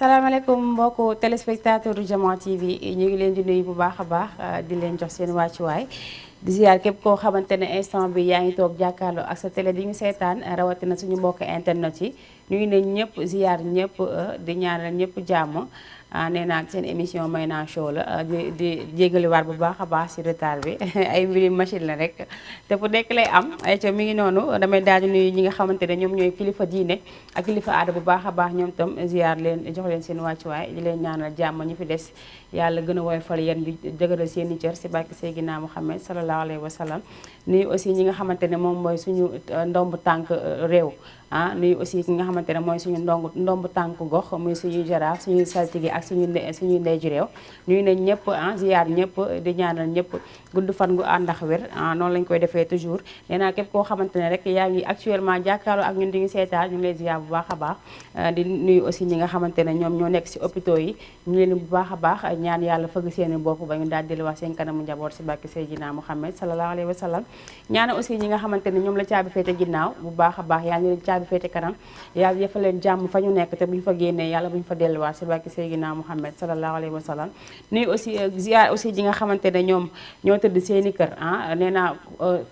salaamaaleykum mbokku téléspectateur Diama TV ñu ngi leen di nuyu bu baax a baax di leen jox seen wàccuwaay di ziar képp koo xamante ne instant bi yaa ngi toog jàkkaarloo ak sa télé di ñu seetaan rawatina suñu mbokk internet yi ñu ngi ne ñëpp ziar ñëpp di ñaanal ñëpp jàmm. Nee naa seen émission may naa show la di jégaliwaat bu baax a baax ci retard bi ay mbiri machine la rek te fu nekk lay am ay ca mi ngi noonu damay daal di nuyu ñi nga xamante ne ñoom ñooy kilifa diine ak kilifa aada bu baax a baax ñoom tam ziar leen jox leen seen wàccuwaay di leen ñaanal jàmm ñu fi des yàlla gën a woyofal yéen bi dëgëral seen i cër ci barke Seydina Muhammad sallallahu alayhi wa sallam nuyu aussi ñi nga xamante ne moom mooy suñu ndomb tànk réew nuyu aussi ki nga xamante ne mooy suñu ndomb tànk gox muy suñuy jaraaf suñuy saltige ak suñuy ndey ji réew nuyu nañ ñëpp ziar ñëpp di ñaanal ñëpp gudd fan gu ànd ak wér noonu lañ koy defee toujours nee naa képp koo xamante ne rek yaa ngi actuellement jàkkaarloo ak ñun di ngi seetaan ñu ngi lay ziar bu baax a baax di nuyu aussi ñi nga xamante ne ñoom ñoo nekk ci hôpitaux yi ñu leen bu baax a baax ñaan yàlla fëgg seeni bopp ba ñu daal di wax seen kanamu njaboot ci barke Seydina Muhammad sallallahu alayhi wa sallam ñaana aussi ñi nga xamante ne ñoom la caabi féete ginnaaw bu baax a baax yaa ngi leen caabi féete kanam yàlla defal leen jàmm fa ñu nekk te bu ñu fa génnee yàlla bu ñu fa delluwaat ci barke Seydina Muhammad sallallahu alayhi wa sallam nuyu aussi ziar aussi ñi nga xamante ne ñoom ñoo tëdd seeni kër nee naa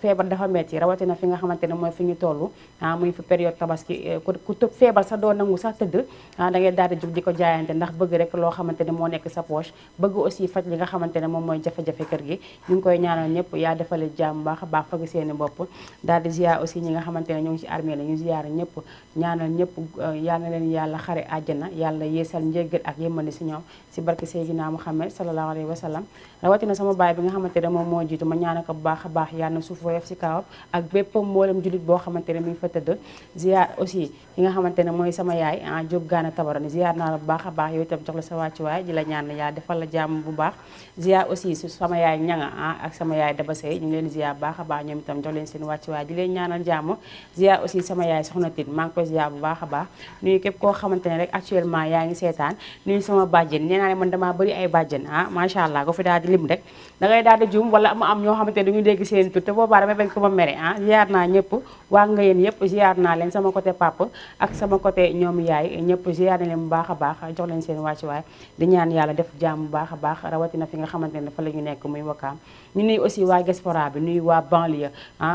feebar dafa metti rawatina fi nga xamante ne mooy fi ñu toll muy fi période tabaski ku tëb feebar sax doo nangu sax tëdd da ngay daal di jóg di ko jaayante ndax bëgg rek loo xamante ne moo nekk sa poche bëgg aussi faj li nga xamante ne moom mooy jafe-jafe kër gi ñu ngi koy ñaanal ñëpp yaa defale jàmm baax a baax fag seeni bopp daal di ziar aussi ñi nga xamante ne ñoo ngi ci armée la ñu ziar ñëpp ñaanal ñëpp yal na leen yàlla xare àjjana yàlla yeesal njéggal ak yëmmandi si ñoom si barke Seydina Muhammad sallallahu alayhi wa sallam rawatina sama baay bi nga xamante ne moom moo jiitu ma ñaanal ko bu baax a baax yàlla na suuf woyof si kawam ak bépp mboolem julit boo xamante ne mi ngi fa tëdd ziar aussi ki nga xamante ne mooy sama yaay Jóob Gaana Tabarani ziar naa la bu baax a baax yow itam jox la sa wàccuwaay di la ñaan yaa defal la jàmm bu baax ziar aussi su sama yaay ñanga ak sama yaay Daba Sey ñu ngi leen ziar baax a baax ñoom itam jox leen seen wàccuwaay di leen ñaanal jàmm ziar aussi sama yaay soxna Tine maa ngi koy ziar bu baax a baax nuyu képp koo xamante ne rek actuellement yaa ngi seetaan nuyu sama bàjjen nee naa ne man damaa bëri ay bàjjen macha allah ko fi daal di lim rek da ngay daal di juum wala mu am ñoo xamante ne duñu dégg seen tur te boobaa damay bañ ko ma mere ziar naa ñëpp waa nga yéen yëpp ziar naa leen sama côté papa ak sama côté ñoom yaay ñëpp ziar na leen bu baax a baax jox leen seen wàccuwaay di ñaan yàlla def jàmm bu baax a baax rawatina fi nga xamante ne fa la ñu nekk muy Wakaam ñu nuyu aussi waa diaspora bi nuyu waa banlieue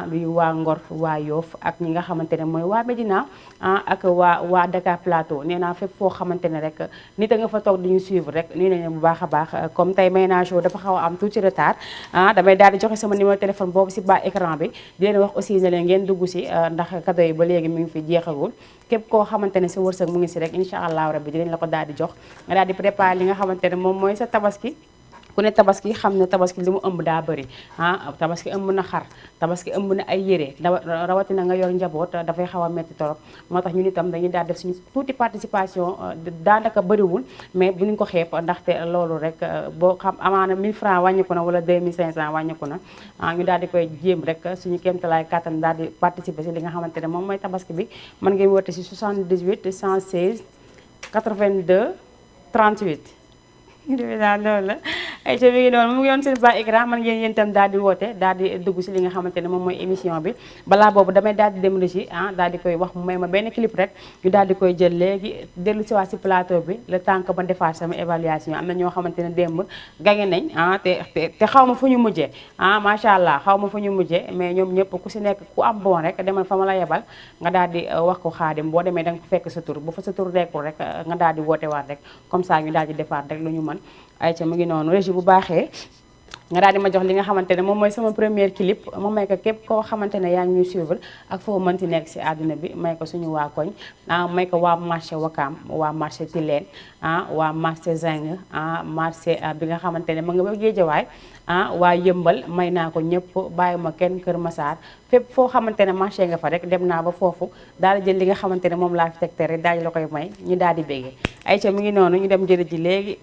nuyu waa Ngor waa Yoff ak ñi nga xamante ne mooy waa Médina ak waa Dakar Plateau nee naa fépp foo xamante ne rek nit a nga fa toog di ñu suivre rek nuyu nañu bu baax a baax comme tey may naa show dafa xaw a am tuuti retard damay daal di joxe sama numéro téléphone boobu si bas écran bi di leen wax aussi ne leen ngeen dugg si ndax cadeau yi ba léegi mi ngi fi jeexagul képp koo xamante ne sa wërsëg mu ngi si rek incha allahu rabbi dinañ la ko daal di jox nga daal di préparer li nga xamante ne moom mooy sa tabaski ku ne tabaski xam ne tabaski li mu ëmb daa bëri tabaski ëmb na xar tabaski ëmb na ay yére rawatina nga yor njaboot dafay xaw a metti torop moo tax ñun itam dañuy daal def suñu tuuti participation daanaka bëriwul mais bu ñu ko xeeb ndaxte loolu rek boo xam amaana 1000 francs wàññiku na wala 2500 wàññiku na ñu daal di koy jéem rek suñu kéemtalaay kattan daal di participer si li nga xamante ne moom mooy tabaski bi mën ngeen woote si 78 116 82 38 defe naa loolu la ay ca mi ngi noonu mu ngi yoon seen bas écran man ngeen yéen itam daal di woote daal di dugg si li nga xamante ne moom mooy émission bi balaa boobu damay daal di dem régie daal di koy wax mu may ma benn clip rek ñu daal di koy jël léegi dellu si waat si plateau bi le temps que ma defaat sama évaluation am na ñoo xamante ne démb gañe nañ te xaw ma fu ñu mujjee macha allah xaw ma fu ñu mujjee mais ñoom ñëpp ku si nekk ku am bon rek demal fa ma la yebal nga daal di wax ko Xaadim boo demee da nga ko fekk sa tur bu fa sa tur rekkul rek nga daal di woote waat rek comme ça ñu daal di defaat rek lu ñu mën ay ca mu ngi noonu régie bu baaxee nga daal di ma jox li nga xamante ne moom mooy sama première clip mu may ko képp koo xamante ne yaa ngi ñuy suivre ak foo mënti nekk si àdduna bi may ko suñu waa koñ may ko waa marché Wakaam waa marché Tilène waa marché Zing marché bi nga xamante ne ma nga ba Géejawaay waa Yëmbal may naa ko ñëpp bàyyi ma kenn Kër Masaar fépp foo xamante ne marché nga fa rek dem naa ba foofu daal di jël li nga xamante ne moom laa fi tegte rek daal di la koy may ñu daal di béggee ay ca mi ngi noonu ñu dem jëli ji léegi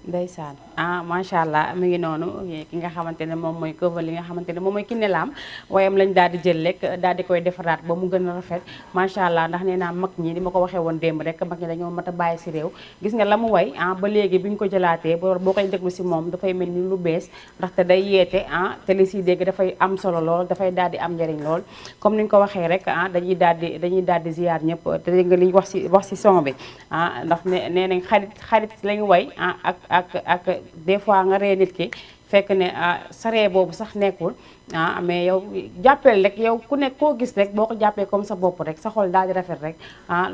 ndeysaan macha allah mi ngi noonu ki nga xamante ne moom mooy cover li nga xamante ne moom mooy Kiné Lam wayam lañ daal di jël rek daal di koy defaraat ba mu gën a rafet macha allah ndax nee naa mag ñi ni ma ko waxee woon démb rek mag ñi dañoo mat a bàyyi si réew gis nga la mu way ba léegi bi ñu ko jëlaatee boo koy déglu si moom dafay mel ni lu bees ndaxte day yeete te li si dégg dafay am solo lool dafay daal di am njëriñ lool comme ni ñu ko waxee rek dañuy daal di ziyaar ñëpp te dégg nga li ñu wax si son bi ndax nee nañ xarit lañu way ak des fois nga ree nit ki fekk ne sa ree boobu sax nekkul mais yow jàppeel rek yow ku nekk koo gis rek boo ko jàppee comme sa bopp rek sa xol daal di rafet rek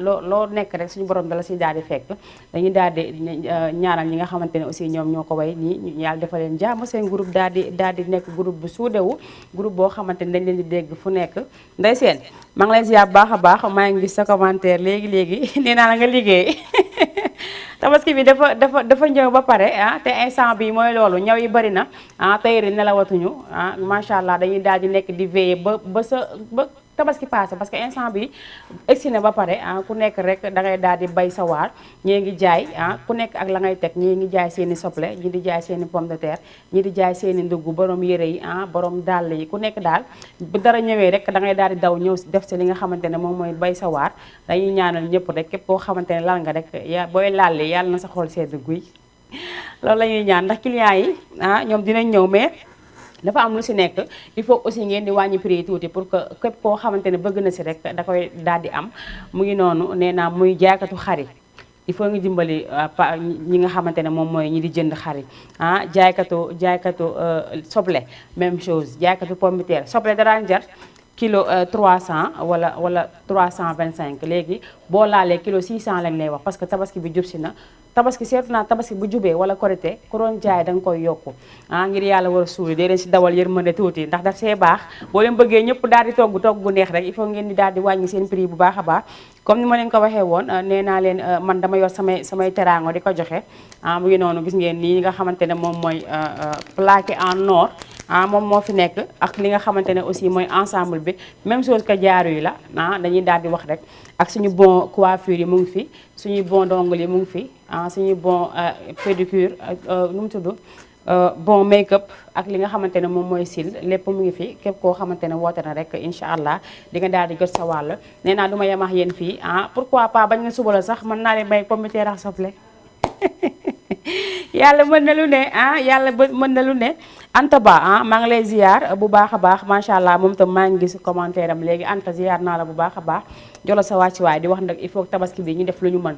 loo nekk rek suñu borom dala si daal di fekk dañuy daal di ñaanal ñi nga xamante ne aussi ñoom ñoo ko way ñii yàlla dafa leen jàmm seen groupe daal di nekk groupe bu suudewu groupe boo xamante ne dañ leen di dégg fu nekk nday seen maa ngi lay ziar baax a baax maa ngi gis sa commentaire léegi nee naa la nga liggéey tabaski bi dafa ñëw ba pare te instant bi mooy loolu ñaw yi bari na tayri nelawatuñu macha allah dañuy daal di nekk di veiller ba tabaski passé parce que instant bi egsi na ba pare ku nekk rek da ngay daal di bay sa waar ñii ngi jaay ku nekk ak la ngay teg ñii ngi jaay seeni soble ñii di jaay seeni pomme de terre ñii di jaay seeni ndugg borom yére yi borom dàll yi ku nekk daal bu dara ñëwee rek da ngay daal di daw ñëw def si li nga xamante ne moom mooy bay sa waar dañuy ñaanal ñëpp rek képp koo xamante ne lal nga rek booy lalli yàlla na sa xol sedd guy loolu la ñuy ñaan ndax clients yi ñoom dinañ ñëw mais dafa am lu si nekk il faut aussi ngeen di wàññi prix yi tuuti pour que képp koo xamante ne bëgg na si rek da koy daal di am mu ngi noonu nee naa muy jaaykatu xari il faut nga dimbali ñi nga xamante ne moom mooy ñi di jënd xari jaaykatu soble même chose jaaykatu pomme de terre soble daraan jar kilo 300 wala 325 léegi boo laalee kilo 600 lañ lay wax parce que tabaski bi jub si na tabaski seetu naa tabaski bu jubee wala korité ku doon jaay da nga koy yokku ngir yàlla war a suuli dee leen si dawal yërmande tuuti ndax daf see baax boo leen bëggee ñëpp daal di togg gu neex rek il faut ngeen di daal di wàññi seen prix bu baax a baax comme ni ma leen ko waxee woon nee naa leen man dama yor samay teraango di ko joxe mu ngi noonu gis ngeen nii nga xamante ne moom mooy plaqué en or moom moo fi nekk ak li nga xamante ne aussi mooy ensemble bi même chose que jaaru yi la dañuy daal di wax rek ak suñu bon coiffure yi mu ngi fi suñuy bon d'ongles yi mu ngi fi suñuy bon pédicure nu mu tudd bon make-up ak li nga xamante ne moom mooy sil lépp mu ngi fi képp koo xamante ne woote na rek incha allah di nga daal di jot sa wàll nee naa du ma yemax yéen fii pourquoi pas bañ nga suba la sax mën naa leen may pomme de terre ak soble yàlla mën na lu ne yàlla mën na lu ne Anta Ba maa ngi lay ziar bu baax a baax macha allah moom tam maa ngi gis commentaire am léegi Anta ziar naa la bu baax a baax jola sa wàccuwaay di wax nag il faut tabaski bi ñu def lu ñu mën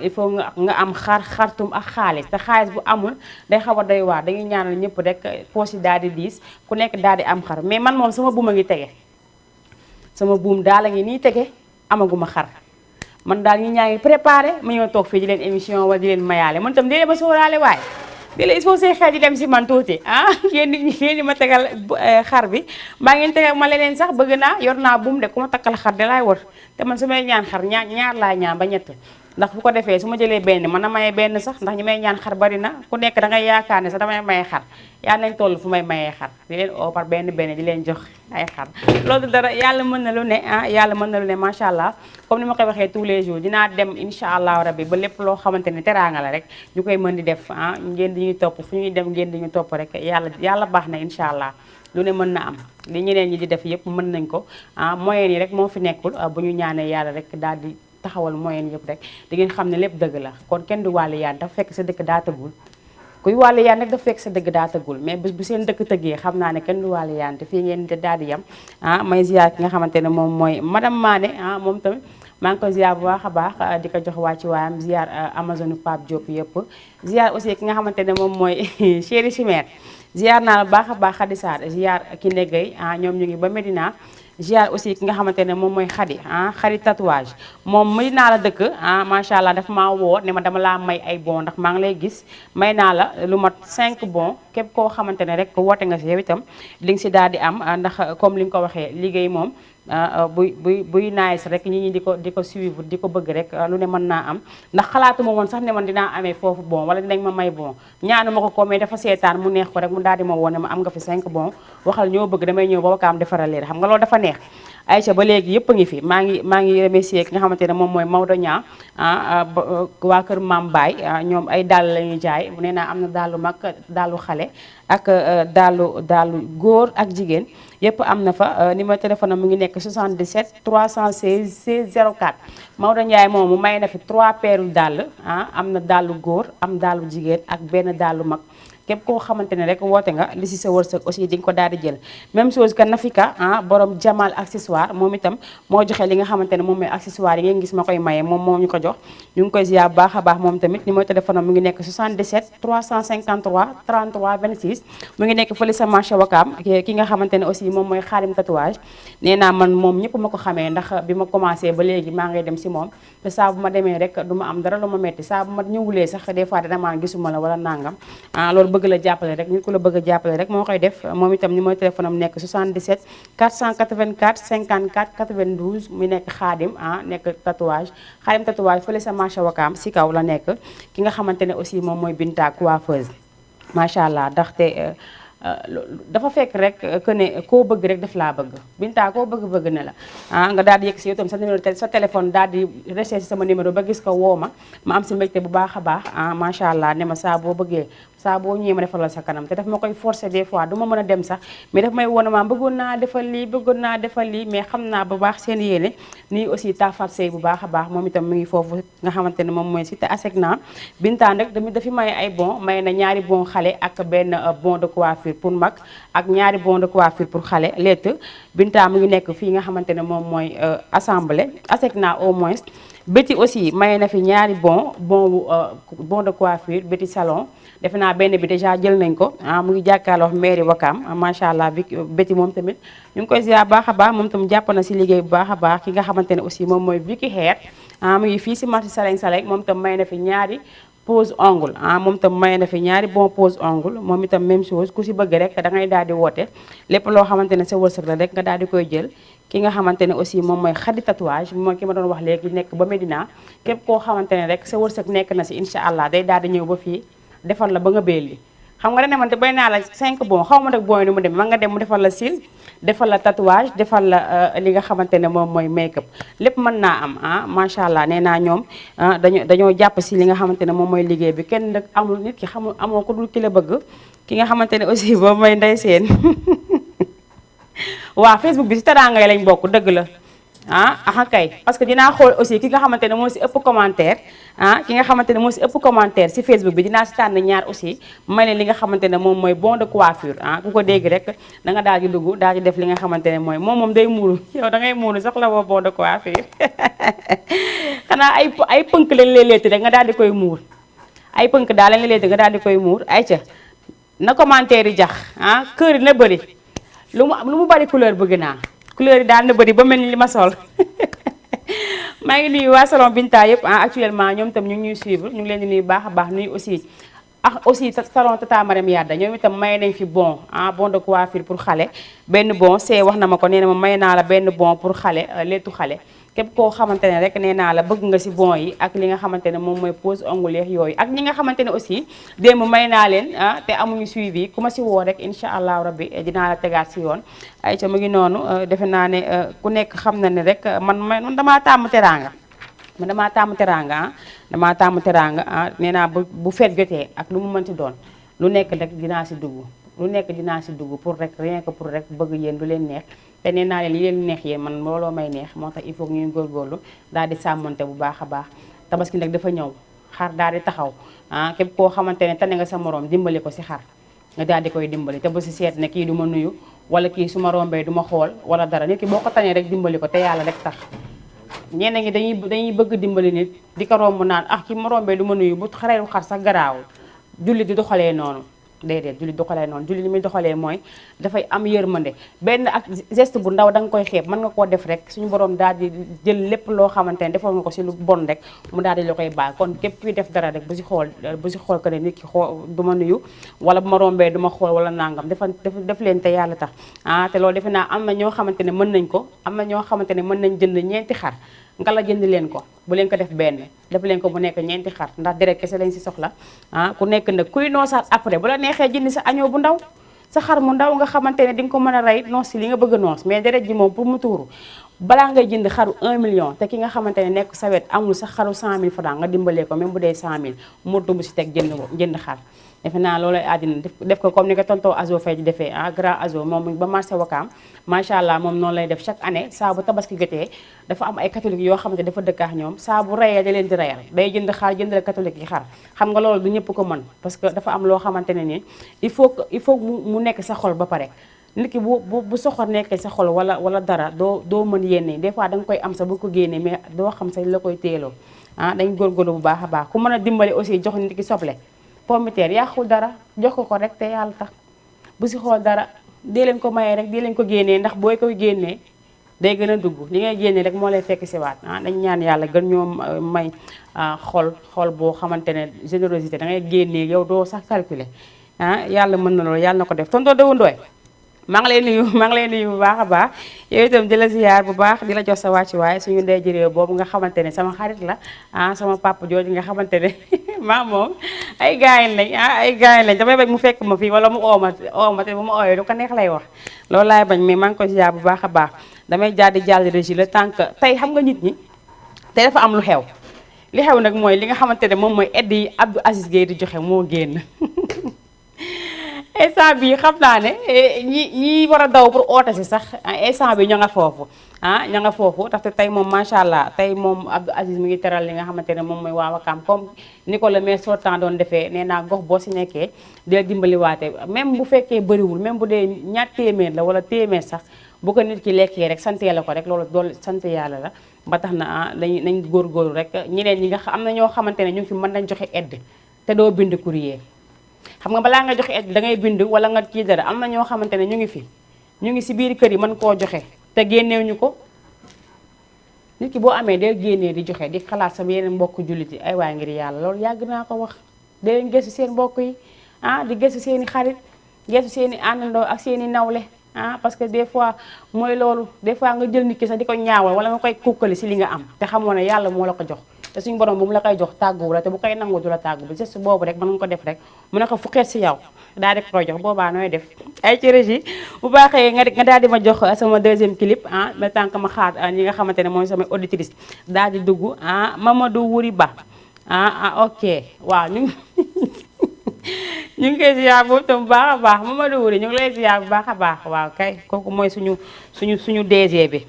il faut nga am xartum ak xaalis te xaalis bu amul day xaw a doy waar dañuy ñaanal ñëpp rek poche yi daal di diis ku nekk daal di am xar mais man moom sama buum a ngi tege sama buum daal a ngi nii tege amaguma xar man daal ñi ñaa ngi préparé ma ñëw toog fii di leen émission wala di leen mayaale man tam dee ma sóoraale waaye di la il faut say xel di dem si man tuuti yéen nit ñi yéen di ma tegal xar bi maa ngeen tegal ma leneen sax bëgg naa yor naa buum de ku ma takkal xar de laay wër te man su may ñaan xar ñaar laay ñaan ba ñett ndax bu ko defee su ma jëlee benn mën na maye benn sax ndax ñi may ñaan xar bari na ku nekk da ngay yaakaar ne sax damay maye xar yàlla nañ toll fu may mayee xar di leen oo par benn di leen jox ay xar loolu dara yàlla mën na lu ne yàlla mën na lu ne macha allah comme ni ma koy waxee tous les jours dinaa dem incha allah rabbi ba lépp loo xamante ne teraanga la rek ñu koy mën di def ngeen di ñuy topp fu ñuy dem ngeen di ñu topp rek yàlla baax na incha allah lu ne mën na am li ñeneen ñi di def yëpp mën nañ ko moyen yi rek moo fi nekkul bu ñu ñaanee yàlla rek daal di taxawal moyen yëpp rek di ngeen xam ne lépp dëgg la kon kenn du wàllu yaan dafa fekk sa dëkk daa tëggul kuy wàllu yaan rek dafa fekk sa dëgg daa tëggul mais bés bu seen dëkk tëggee xam naa ne kenn du wàllu yaan te fii ngeen di daal di yem may ziar ki nga xamante ne moom mooy madame Mané moom tamit maa ngi ko ziar bu baax a baax di ko jox waa ci waayam ziar Amazone Pape Diop yëpp ziar aussi ki nga xamante ne moom mooy chéri Chimère ziar naa la baax a baax Khady Sarr ziar ki ndegay ñoom ñu ngi ba Medina ziar aussi ki nga xamante ne moom mooy Khady tatouage moom may naa la dëkk macha allah dafa maa woo ne ma dama laa may ay bon ndax maa ngi lay gis may naa la lu mat 5 bon képp koo xamante ne rek woote nga si yow itam li nga si daal di am ndax comme li nga ko waxee liggéey moom buy nice rek ñi ñi di ko suivre di ko bëgg rek lu ne mën naa am ndax xalaatuma woon sax ne man dinaa amee foofu bon wala dinañ ma may bon ñaanu ma ko mais dafa seetaan mu neex ko rek mu daal di ma woon ne ma am nga fi 5 bon waxal ñoo bëgg damay ñëw ba Wakaam defaral leen xam nga loolu dafa neex Aïcha ba léegi yëpp a ngi fi maa ngi remercier ki nga xamante ne moom mooy Maodo Niang waa kër Maam Baye ñoom ay dàll la ñuy jaay nee naa am na dàllu mag dàllu xale ak dàllu góor ak jigéen yëpp am na fa. numéro téléphone am mu ngi nekk 77 316 16 04 Maodo Ndiaye moomu may na fi 3 paires dàll am na dàllu góor am dàllu jigéen ak benn dàllu mag. képp koo xamante ne rek woote nga li si sa wërsëg aussi di nga ko daal di jël même chose que Nafika borom Jamal accessoire moom itam moo joxe li nga xamante ne moom mooy accessoire yi ngeen gis ma koy maye moom moo ñu ko jox ñu ngi koy ziar bu baax a baax moom tamit numéro téléphone am mu ngi nekk 77 353 33 26 mu ngi nekk fële sa marché Wakaam ki nga xamante ne aussi moom mooy Xaadim tatouage nee naa man moom ñëpp ma ko xamee ndax bi ma commencé ba léegi maa ngay dem si moom te saa bu ma demee rek du ma am dara lu ma metti saa bu ma ñëwulee sax des fois dana maa gisuma la wala nangam loolu bëgg la jàppale rek nit ku la bëgg a jàppale rek moo koy def moom itam numéro téléphone am nekk 77 484 54 92 mu nekk Xaadim nekk tatouage Xaadim tatouage fële sa marché Wakaam si kaw la nekk ki nga xamante ne aussi moom mooy Binta coiffeuse macha allah ndaxte dafa fekk rek que ne koo bëgg rek daf laa bëgg Binta koo bëgg ne la nga daal di yegg si yow tam sa numéro sa téléphone daal di recherche sama numéro ba gis ko woo ma am si mbégte bu baax a baax macha allah ne ma saa boo bëggee saa boo ñëwee ma defal la sa kanam te daf ma koy forcer des fois du ma mën a dem sax mais daf may woon ma bëggoon naa defal lii mais xam naa bu baax seen yéene nii aussi taafat sey bu baax a baax moom itam mu ngi foofu nga xamante ne moom mooy cité ASECNA Binta nag tamit dafi may ay bon may na ñaari bon xale ak benn bon de coiffure pour mag ak ñaari bon de coiffure pour xale létt Binta mu ngi nekk fii nga xamante ne moom mooy assemblée ASECNA au moins Betty aussi may na fi ñaari bon de coiffure Betty salon defe naa benn bi déjà jël nañ ko mu ngi jàkkaarloo mairie Wakaam macha allah Betty moom tamit ñu ngi koy ziar baax a baax moom tam jàpp na si liggéey bu baax a baax ki nga xamante ne aussi moom mooy Vicky Hair mu ngi fii si marché Saleng moom tam may na fi ñaari pose ongle moom itam may na fi ñaari bon pose ongle moom itam même chose ku si bëgg rek da ngay daal di woote lépp loo xamante ne sa wërsëg la rek nga daal di koy jël ki nga xamante ne aussi moom mooy Xadi tatouage mooy ki ma doon wax léegi nekk ba Medina képp koo xamante ne rek sa wërsëg nekk na si incha allah day daal di ñëw ba fii defal la ba nga belli xam nga dañ ne man te bay naa la 5 bon xaw ma nag bon yi nu mu dem ma nga dem mu defal la cils defal la tatouage defal la li nga xamante ne moom mooy make-up lépp mën naa am macha allah nee naa ñoom dañoo jàpp si li nga xamante ne moom mooy liggéey bi kenn nag amul nit ki xamul amoo ko dul ki la bëgg ki nga xamante ne aussi boobu mooy Ndey Seen waaw Facebook bi si teraanga yi lañ bokk dëgg la kay parce que dinaa xool aussi ki nga xamante ne moo si ëpp commentaire ki nga xamante ne moo si ëpp commentaire si Facebook bi dinaa si tànn ñaar aussi may leen li nga xamante ne moom mooy bon de coiffure ku ko dégg rek da nga daal di dugg daal di def li nga xamante ne mooy moom day muuru yow da ngay muuru sax la woo bon de coiffure xanaa ay pënk lañ lay leeti rek nga daal di koy muur ay pënk daal lañ lay leeti nga daal di koy muur ay ca na commentaire yi jax kër yi na bëri lu mu bari couleur bëgg naa couleur yi daal na bëri ba mel ni li ma sol maa ngi nuyu waa salon Binta yëpp actuellement ñoom itam ñu ngi ñuy suivre ñu ngi leen di nuyu baax a baax nuyu aussi salon Tata Mariam Yadda ñoom itam may nañ fi bon de coiffure pour xale benn bon see wax na ma ko nee na ma may naa la benn bon pour xale leetu xale képp koo xamante ne rek nee naa la bëgg nga si bon yi ak li nga xamante ne moom mooy pose ongulaire yooyu ak ñi nga xamante ne aussi démb may naa leen te amuñu suivi ku ma si woo rek incha allahu rabbi dinaa la tegaat si yoon ay ca mu ngi noonu defe naa ne ku nekk xam na ne rek man damaa tàmm teraanga damaa tàmm teraanga nee naa bu feet jotee ak lu mu mënti doon lu nekk rek dinaa si dugg pour rek rien que pour rek bëgg yéen lu leen neex te nee naa leen li leen neex yéen man looloo may neex moo tax il faut ñuy góorgóorlu daal di sàmmante bu baax a baax tabaski nag dafa ñëw xar daal di taxaw képp koo xamante ne tane nga sa morom dimbali ko si xar nga daal di koy dimbali te bu si seet ne kii du ma nuyu wala kii su ma rombee du ma xool wala dara nit ki boo ko tanee rek dimbali ko te yàlla rek tax ñenn ñi dañuy bëgg dimbali nit di ko romb naan ki ma rombee du ma nuyu bu xareeru xar sax garaawul julli di doxalee noonu déedéet julli doxalee noonu julli li muy doxalee mooy dafay am yërmande benn ak geste bu ndaw da nga koy xeeb mën nga koo def rek suñu borom daal di jël lépp loo xamante ne defoon nga ko si lu bon rek mu daal di la koy baal kon képp kuy def dara rek bu si xool que ne nit ki du ma nuyu wala bu ma rombee du ma xool wala nangam def leen te yàlla tax te loolu defe naa am na ñoo xamante ne mën nañ ko am na ñoo xamante ne mën nañ jënd ñeenti xar nga la jënd leen ko bu leen ko def benn def leen ko bu nekk ñeenti xar ndax deret kese lañ si soxla ku nekk nag kuy noosaat après bu la neexee jënd sa añoo bu ndaw sa xar mu ndaw nga xamante ne di nga ko mën a rey noos si li nga bëgg a noos mais deret ji moom pour mu tuuru balaa ngay jënd xaru 1 million te ki nga xamante ne nekk sa wet amul sax xaru 100 000 francs nga dimbalee ko même bu dee 100 000 mu dumb si teg jënd xar defe naa loolu àddina def ko comme ni ko tonton Azo Faye di defee grand Azo moom ba marché Wakaam macha allah moom noonu lay def chaque année saa bu tabaski jotee dafa am ay catholique yoo xamante dafa dëkk ak ñoom saa bu reyee da leen di reyal day jënd xar jëndal catholique yi xar xam nga loolu du ñëpp ko mën parce que dafa am loo xamante ne nii il faut mu nekk sa xol ba pare nit ki bu soxor nekkee sa xol wala dara doo mën yénne des fois da nga koy am sa bu ko génnee mais doo xam sa la koy téeloo dañ góorgóorlu bu baax a baax ku mën a dimbali aussi jox nit ki soble pomiteer yàqul dara jox ko rek te yàlla tax bu si xool dara dee leen ko mayee rek dee leen ko génnee ndax booy koy génnee day gën a dugg li ngay génnee rek moo lay fekk si waat dañ ñaan yàlla gën ñoo may xol boo xamante ne générosité da ngay génnee yow doo sax calculer yàlla mën na loolu yàlla na ko def tonton Dewu Ndoye maa ngi lay nuyu bu baax a baax yow itam di la ziyaar bu baax di la jox sa wàcc waaye suñu ndey jëree boobu nga xamante ne sama xarit la sama papa jooju nga xamante ne maa moom ay gaayin lañ damay bañ mu fekk ma fii wala mu ooma te bu ma ooyee lu ko neex lay wax loolu laay bañ mais maa ngi ko ziyaar bu baax a baax damay jaar di jàll régie le temps que tey xam nga nit ñi te dafa am lu xew li xew nag mooy li nga xamante ne moom mooy aide yi Abdou Aziz Gueye di joxe moo génn instant bi xam naa ne ñi war a daw pour oote si sax instant bi ña nga foofu ndaxte tey moom macha allah tey moom Abdou Aziz mi ngi teral li nga xamante ne moom mooy waa Wakaam comme ni ko le maire sortant doon defee nee naa gox boo si nekkee di la dimbaliwaate même bu fekkee bëriwul même bu dee ñaar téeméer la wala téeméer sax bu ko nit ki lekkee rek santee la ko rek loolu dool sant yàlla la ba tax na nañ góorgóorlu rek ñeneen ñi nga am na ñoo xamante ne ñu ngi fi mën nañ joxe aide te doo bind courrier xam nga balaa nga joxe aide da ngay bind wala nga kii dara am na ñoo xamante ne ñu ngi fi ñu ngi si biir kër yi mën koo joxe te génneew ñu ko nit ki boo amee day génnee di joxe di xalaat sama yeneen mbokk jullit yi ay waay ngir yàlla loolu yàgg naa ko wax da leen gëstu seen mbokk yi di gëstu seen i xarit gëstu seen i àndandoo ak seen i nawle parce que des fois mooy loolu des fois nga jël nit ki sax di ko ñaawal wala nga koy kukkali si li nga am te xamoo ne yàlla moo la ko jox te suñu borom bu mu la koy jox tàgguwu la te bu koy nangu du la tàggu bi geste boobu rek mën nga ko def rek mu ne ko fuqeet si yow daal di koy jox boobaa nooy def ay ci régie bu baaxee nga daal di ma jox sama deuxième clip le temps que ma xaar ñi nga xamante ne mooy sama auditrice daal di dugg Mamadou Wuri Ba ok waaw ñu ngi koy ziar boobu tam bu baax a baax Mamadou Wuri ñu ngi lay ziar bu baax a baax waaw kay kooku mooy suñu DG bi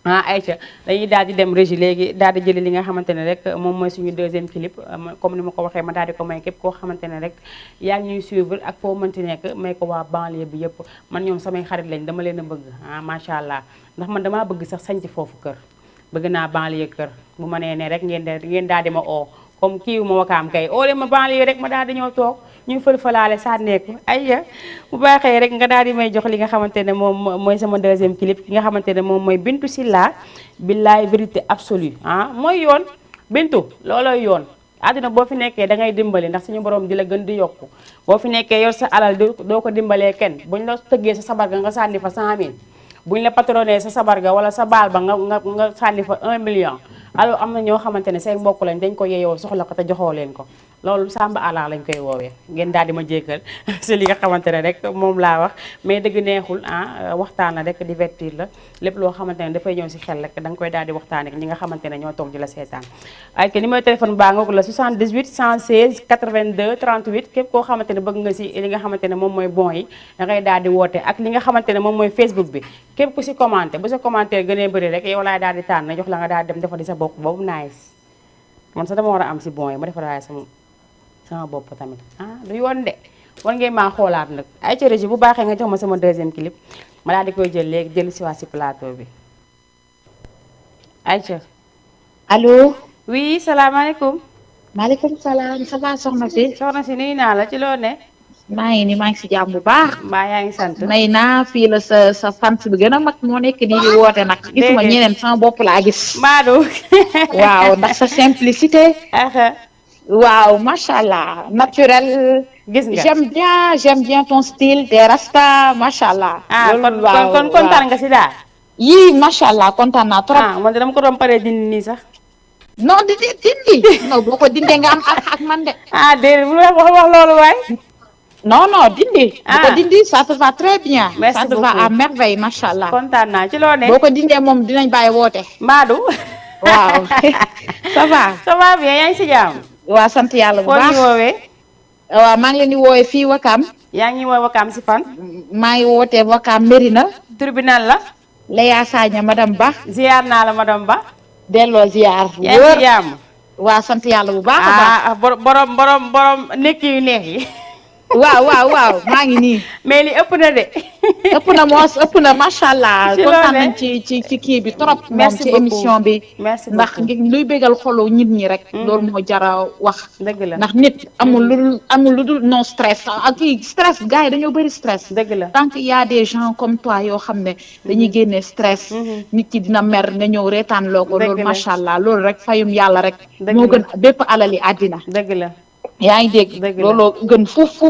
Aïcha dañuy daal di dem régie léegi daal di jëli li nga xamante ne rek moom mooy suñu deuxième clip comme ni ma ko waxee ma daal di ko may képp koo xamante ne rek yaa ngi ñuy suivre ak foo mënti nekk may ko waa banlieue bi yëpp man ñoom samay xarit lañ dama leen a bëgg macha allah ndax man damaa bëgg sax sañc foofu kër bëgg naa banlieue kër bu ma nee ne rek ngeen daal di ma oo comme kii ma Wakaam kay oo leen ma banlieue rek ma daal di ñëw toog ñu fël-fëlaale sànneeku ayya bu baaxee rek nga daal di may jox li nga xamante ne moom mooy sama deuxième clip ki nga xamante ne moom mooy Bintu Silla billaay vérité absolue mooy yoon Bintu loolooy yoon àdduna boo fi nekkee da ngay dimbali ndax suñu borom di la gën di yokku boo fi nekkee yor sa alal doo ko dimbalee kenn buñ la tëggee sa sabar ga nga sànni fa 100 000 buñ la patronné sa sabar ga wala sa baal ba nga sànni fa 1 million alors am na ñoo xamante ne say mbokk lañ dañ ko yeyoo soxla ko te joxoo leen ko loolu sàmba ala lañ koy woowee ngeen daal di ma jéggal si li nga xamante ne rek moom laa wax mais dëgg neexul waxtaan la rek divertir la lépp loo xamante ne dafay ñëw si xel rek da nga koy daal di waxtaan ak ñi nga xamante ne ñoo toog di la seetaan ay que numéro téléphone baa ngoog la 78 116 82 38 képp koo xamante ne bëgg nga si li nga xamante ne moom mooy bon yi da ngay daal di woote ak li nga xamante ne moom mooy Facebook bi képp ku si commenté bu sa commentaire gënee bëri rek yow laay daal di tànn jox la nga daal di dem defal di sa bopp boobu nice man sax dama war a am si bon yi ma defaraay sama bopp tamit du yoon de war ngeen maa xoolaat nag ay ci régie bu baaxee nga jox ma sama deuxième clip ma daal di koy jël léegi jël si waa si plateau bi Aïcha allo oui salaamaaleykum maaleykum salaam ça va soxna si nuyu naa la ci loo ne maa ngi si jàmm bu baax mbaa yaa ngi sant may naa fii la sa fans bi gën a mag moo nekk nii di woote nag gisuma ñeneen sama bopp laa gis Maadou waaw ndax sa simplicité waaw macha allah naturel. gis nga j'aime bien ton style des rasta macha allah. kon kontaan nga si daal. yii macha allah kontaan naa trop. man de dama ko doon paree dindi nii sax. non dindi non boo ko dindee nga am ak man de. déedéet bu wax loolu waay. non non dindi. bu ko dindi ça te va très bien. merci ça te va à merveille macha allah. kontaan naa ci loo ne. boo ko dindee moom dinañ bàyyi woote. Mbadou. waaw ça va. ça va bien yaa ngi si jàmm. waa sant yàlla bu baax foo ñu woowee. waaw maa ngi leen di woowee fii Wakam. yaa ngi woowee Wakam si fan. maa ngi wootee Wakam Mérina. tribunal la. Leya Sagna madame Ba. ziar naa la madame Ba. delloo ziar. yaa ngi si jàmm. waa sant yàlla bu baax a baax. borom nekk yu neex yi. waaw maa ngi nii. mais li ëpp na de. ëpp na macha allah. kontaan nañ ci kii bi trop. moom ci émission bi. merci ndax luy bégal xolu nit ñi rek. loolu moo jara wax. dëgg la ndax nit amul lu dul non stress. ak kii stress gars yi dañoo bëri stress. dëgg la tant qu'il y a des gens comme toi yoo xam ne dañuy génne stress. nit ki dina mer nga ñëw reetaan loo ko. loolu macha allah loolu rek fayum yàlla rek. moo gën bépp alali àddina. dëgg la. yaa ngi dégg looloo gën fuuf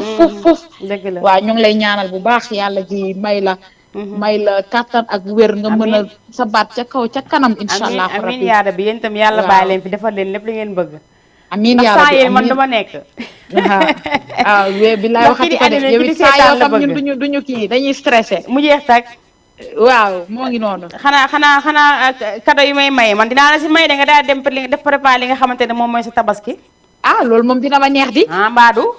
dëgg la waaw ñu ngi lay ñaanal bu baax yàlla ji may la kàttan ak wér nga mën a sa baat ca kaw ca kanam incha allah amiin yaa rabbi yéen itam yàlla bàyyi leen fi defal leen lépp li ngeen bëgg amiin yaa rabbi yéen man dama nekk waaw bi laay waxati ko de yow it saa yoo xam ñun duñu kii dañuy stressé mu jeex tak waaw moo ngi noonu xanaa cadeau yi may maye man dinaa la si may da nga daal dem def préparé li nga xamante ne moom mooy sa tabaski loolu moom dina ma neex di. Mbadou.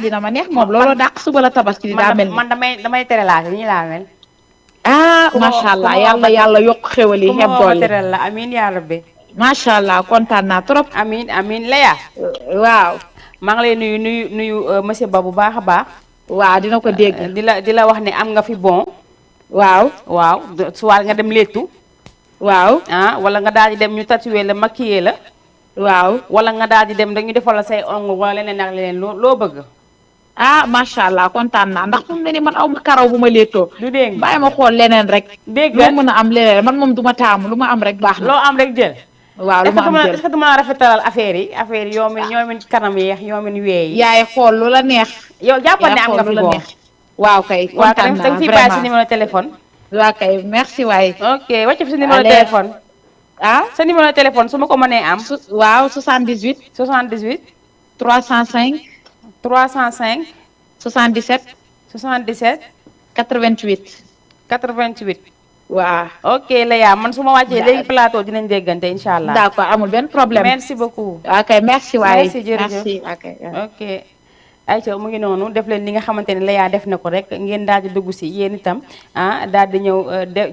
dina ma neex moom looloo dàq suba la tabaski di daa mel ni man damay tere laa nii laa mel. macha allah yàlla yokk xéwal yi xeeb doole tere la amiin yaa rabbi. macha allah kontaan naa trop. amiin Leya. waaw. maa ngi lay nuyu monsieur Ba bu baax a baax. waaw dina ko dégg. di la wax ne am nga fi bon. waaw. soit nga dem léttu. waaw. wala nga daal di dem ñu tatouer la maquiller la. waaw wala nga daal di dem dañu defal la say ongles wala leneen ak leneen loo bëgg. macha allah kontaan naa ndax fu mu ne nii man aw ma karaw bu ma léttoo. du dégg bàyyi ma xool leneen rek. dégg loo mën a am leneen man moom du ma taamu lu ma am rek baax na. loo am rek jël. waaw lu ma am jël est-ce que du ma rafetalal affaire yi ñoomin kanam yeex ñoomin weey. yaay xool lu la neex. yow jàppal ne am nga fi bon. waaw kay kontaan naa vraiment fi bàyyi si numéro téléphone. waaw kay merci waay. ok wàcc fi si numéro téléphone. sa numéro téléphone su ma ko mënee am. waaw 78. 78. 305. 305. 77. 77. 88. 88. waaw. ok Leya man su ma wàccee léegi plateau dinañ déggante incha allah. d'accord amul benn problème. merci beaucoup. ok merci waay. merci jërëjëf ok. ayca mu ngi noonu def leen li nga xamante ne Leya def na ko rek ngeen daal di dugg si yéen itam daal di ñëw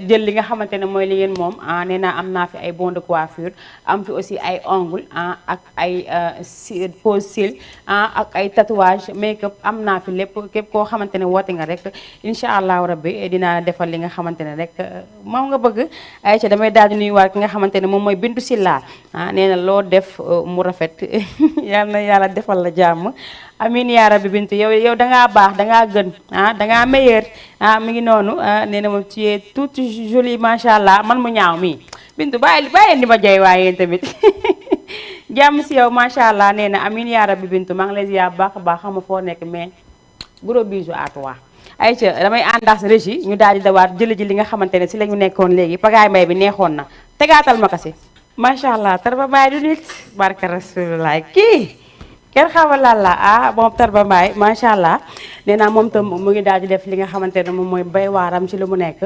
jël li nga xamante ne mooy li ngeen moom nee naa am naa fi ay bon de coiffure am fi aussi ay ongle ak ay pose cils ak ay tatouage make-up am naa fi lépp képp koo xamante ne woote nga rek incha allahu rabbi dinaa defal li nga xamante ne rek moom nga bëgg. ayca damay daal di nuyuwaat ki nga xamante ne moom mooy Bintu Silla nee na loo def mu rafet yal na yàlla defal la jàmm. amiin yaa rabbi Bintu yow dangaa baax dangaa gën dangaa meilleur mi ngi noonu nee na moom tu es toute jolie macha allah man mu ñaaw mii Bintu bàyyi di ma jay waaye yéen tamit jàmm si yow macha allah nee na amiin yaa rabbi Bintu maa ngi lay ziar baax a baax xam nga foo nekk mais gros bisou à toi. ayca damay àndax régie ñu daal di dawaat jëli ji li nga xamante ne si la ñu nekkoon léegi pagaay mbay bi neexoon na tegaatal ma ko si macha allah Tarba Mbaye du nit barka rasulullah kii. kenn xamal la moom Tarba Mbaye macha allah nee naa moom tam mu ngi daal di def li nga xamante ne moom mooy bay waaram ci lu mu nekk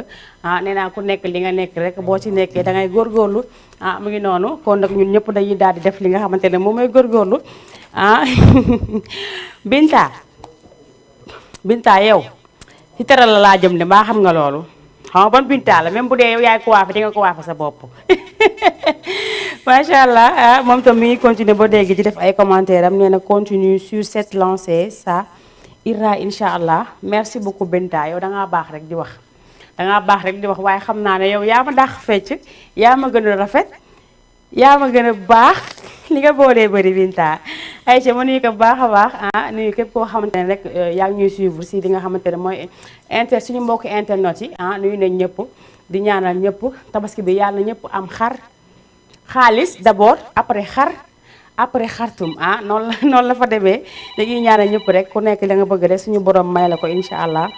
nee naa ku nekk li nga nekk rek boo ci nekkee da ngay góorgóorlu mu ngi noonu kon nag ñun ñëpp dañuy daal di def li nga xamante ne moom mooy góorgóorlu Binta yow ci teral la laa jëm de mbaa xam nga loolu xam nga ban Binta la même bu dee yow yaay ko waafe di nga ko waafe sa bopp macha allah moom tam mi ngi continuer ba léegi ci def ay commentaires am nee na continue sur cette lancée ça ira incha allah merci beaucoup Binta yow dangaa baax rek di wax waaye xam naa ne yow yaa ma dàq fecc yaa ma gën a rafet yaa ma gën a baax li nga boolee bëri Binta ayca ma nuyu ko baax a baax nuyu képp koo xamante ne rek yaa ngi ñuy suivre si li nga xamante ne mooy suñu mbokki internet yi nuyu nañ ñëpp di ñaanal ñëpp tabaski bi yàlla na ñëpp am xaalis d'abord après xartum noonu la fa demee dañuy ñaanal ñëpp rek ku nekk la nga bëgg rek suñu borom may la ko incha allah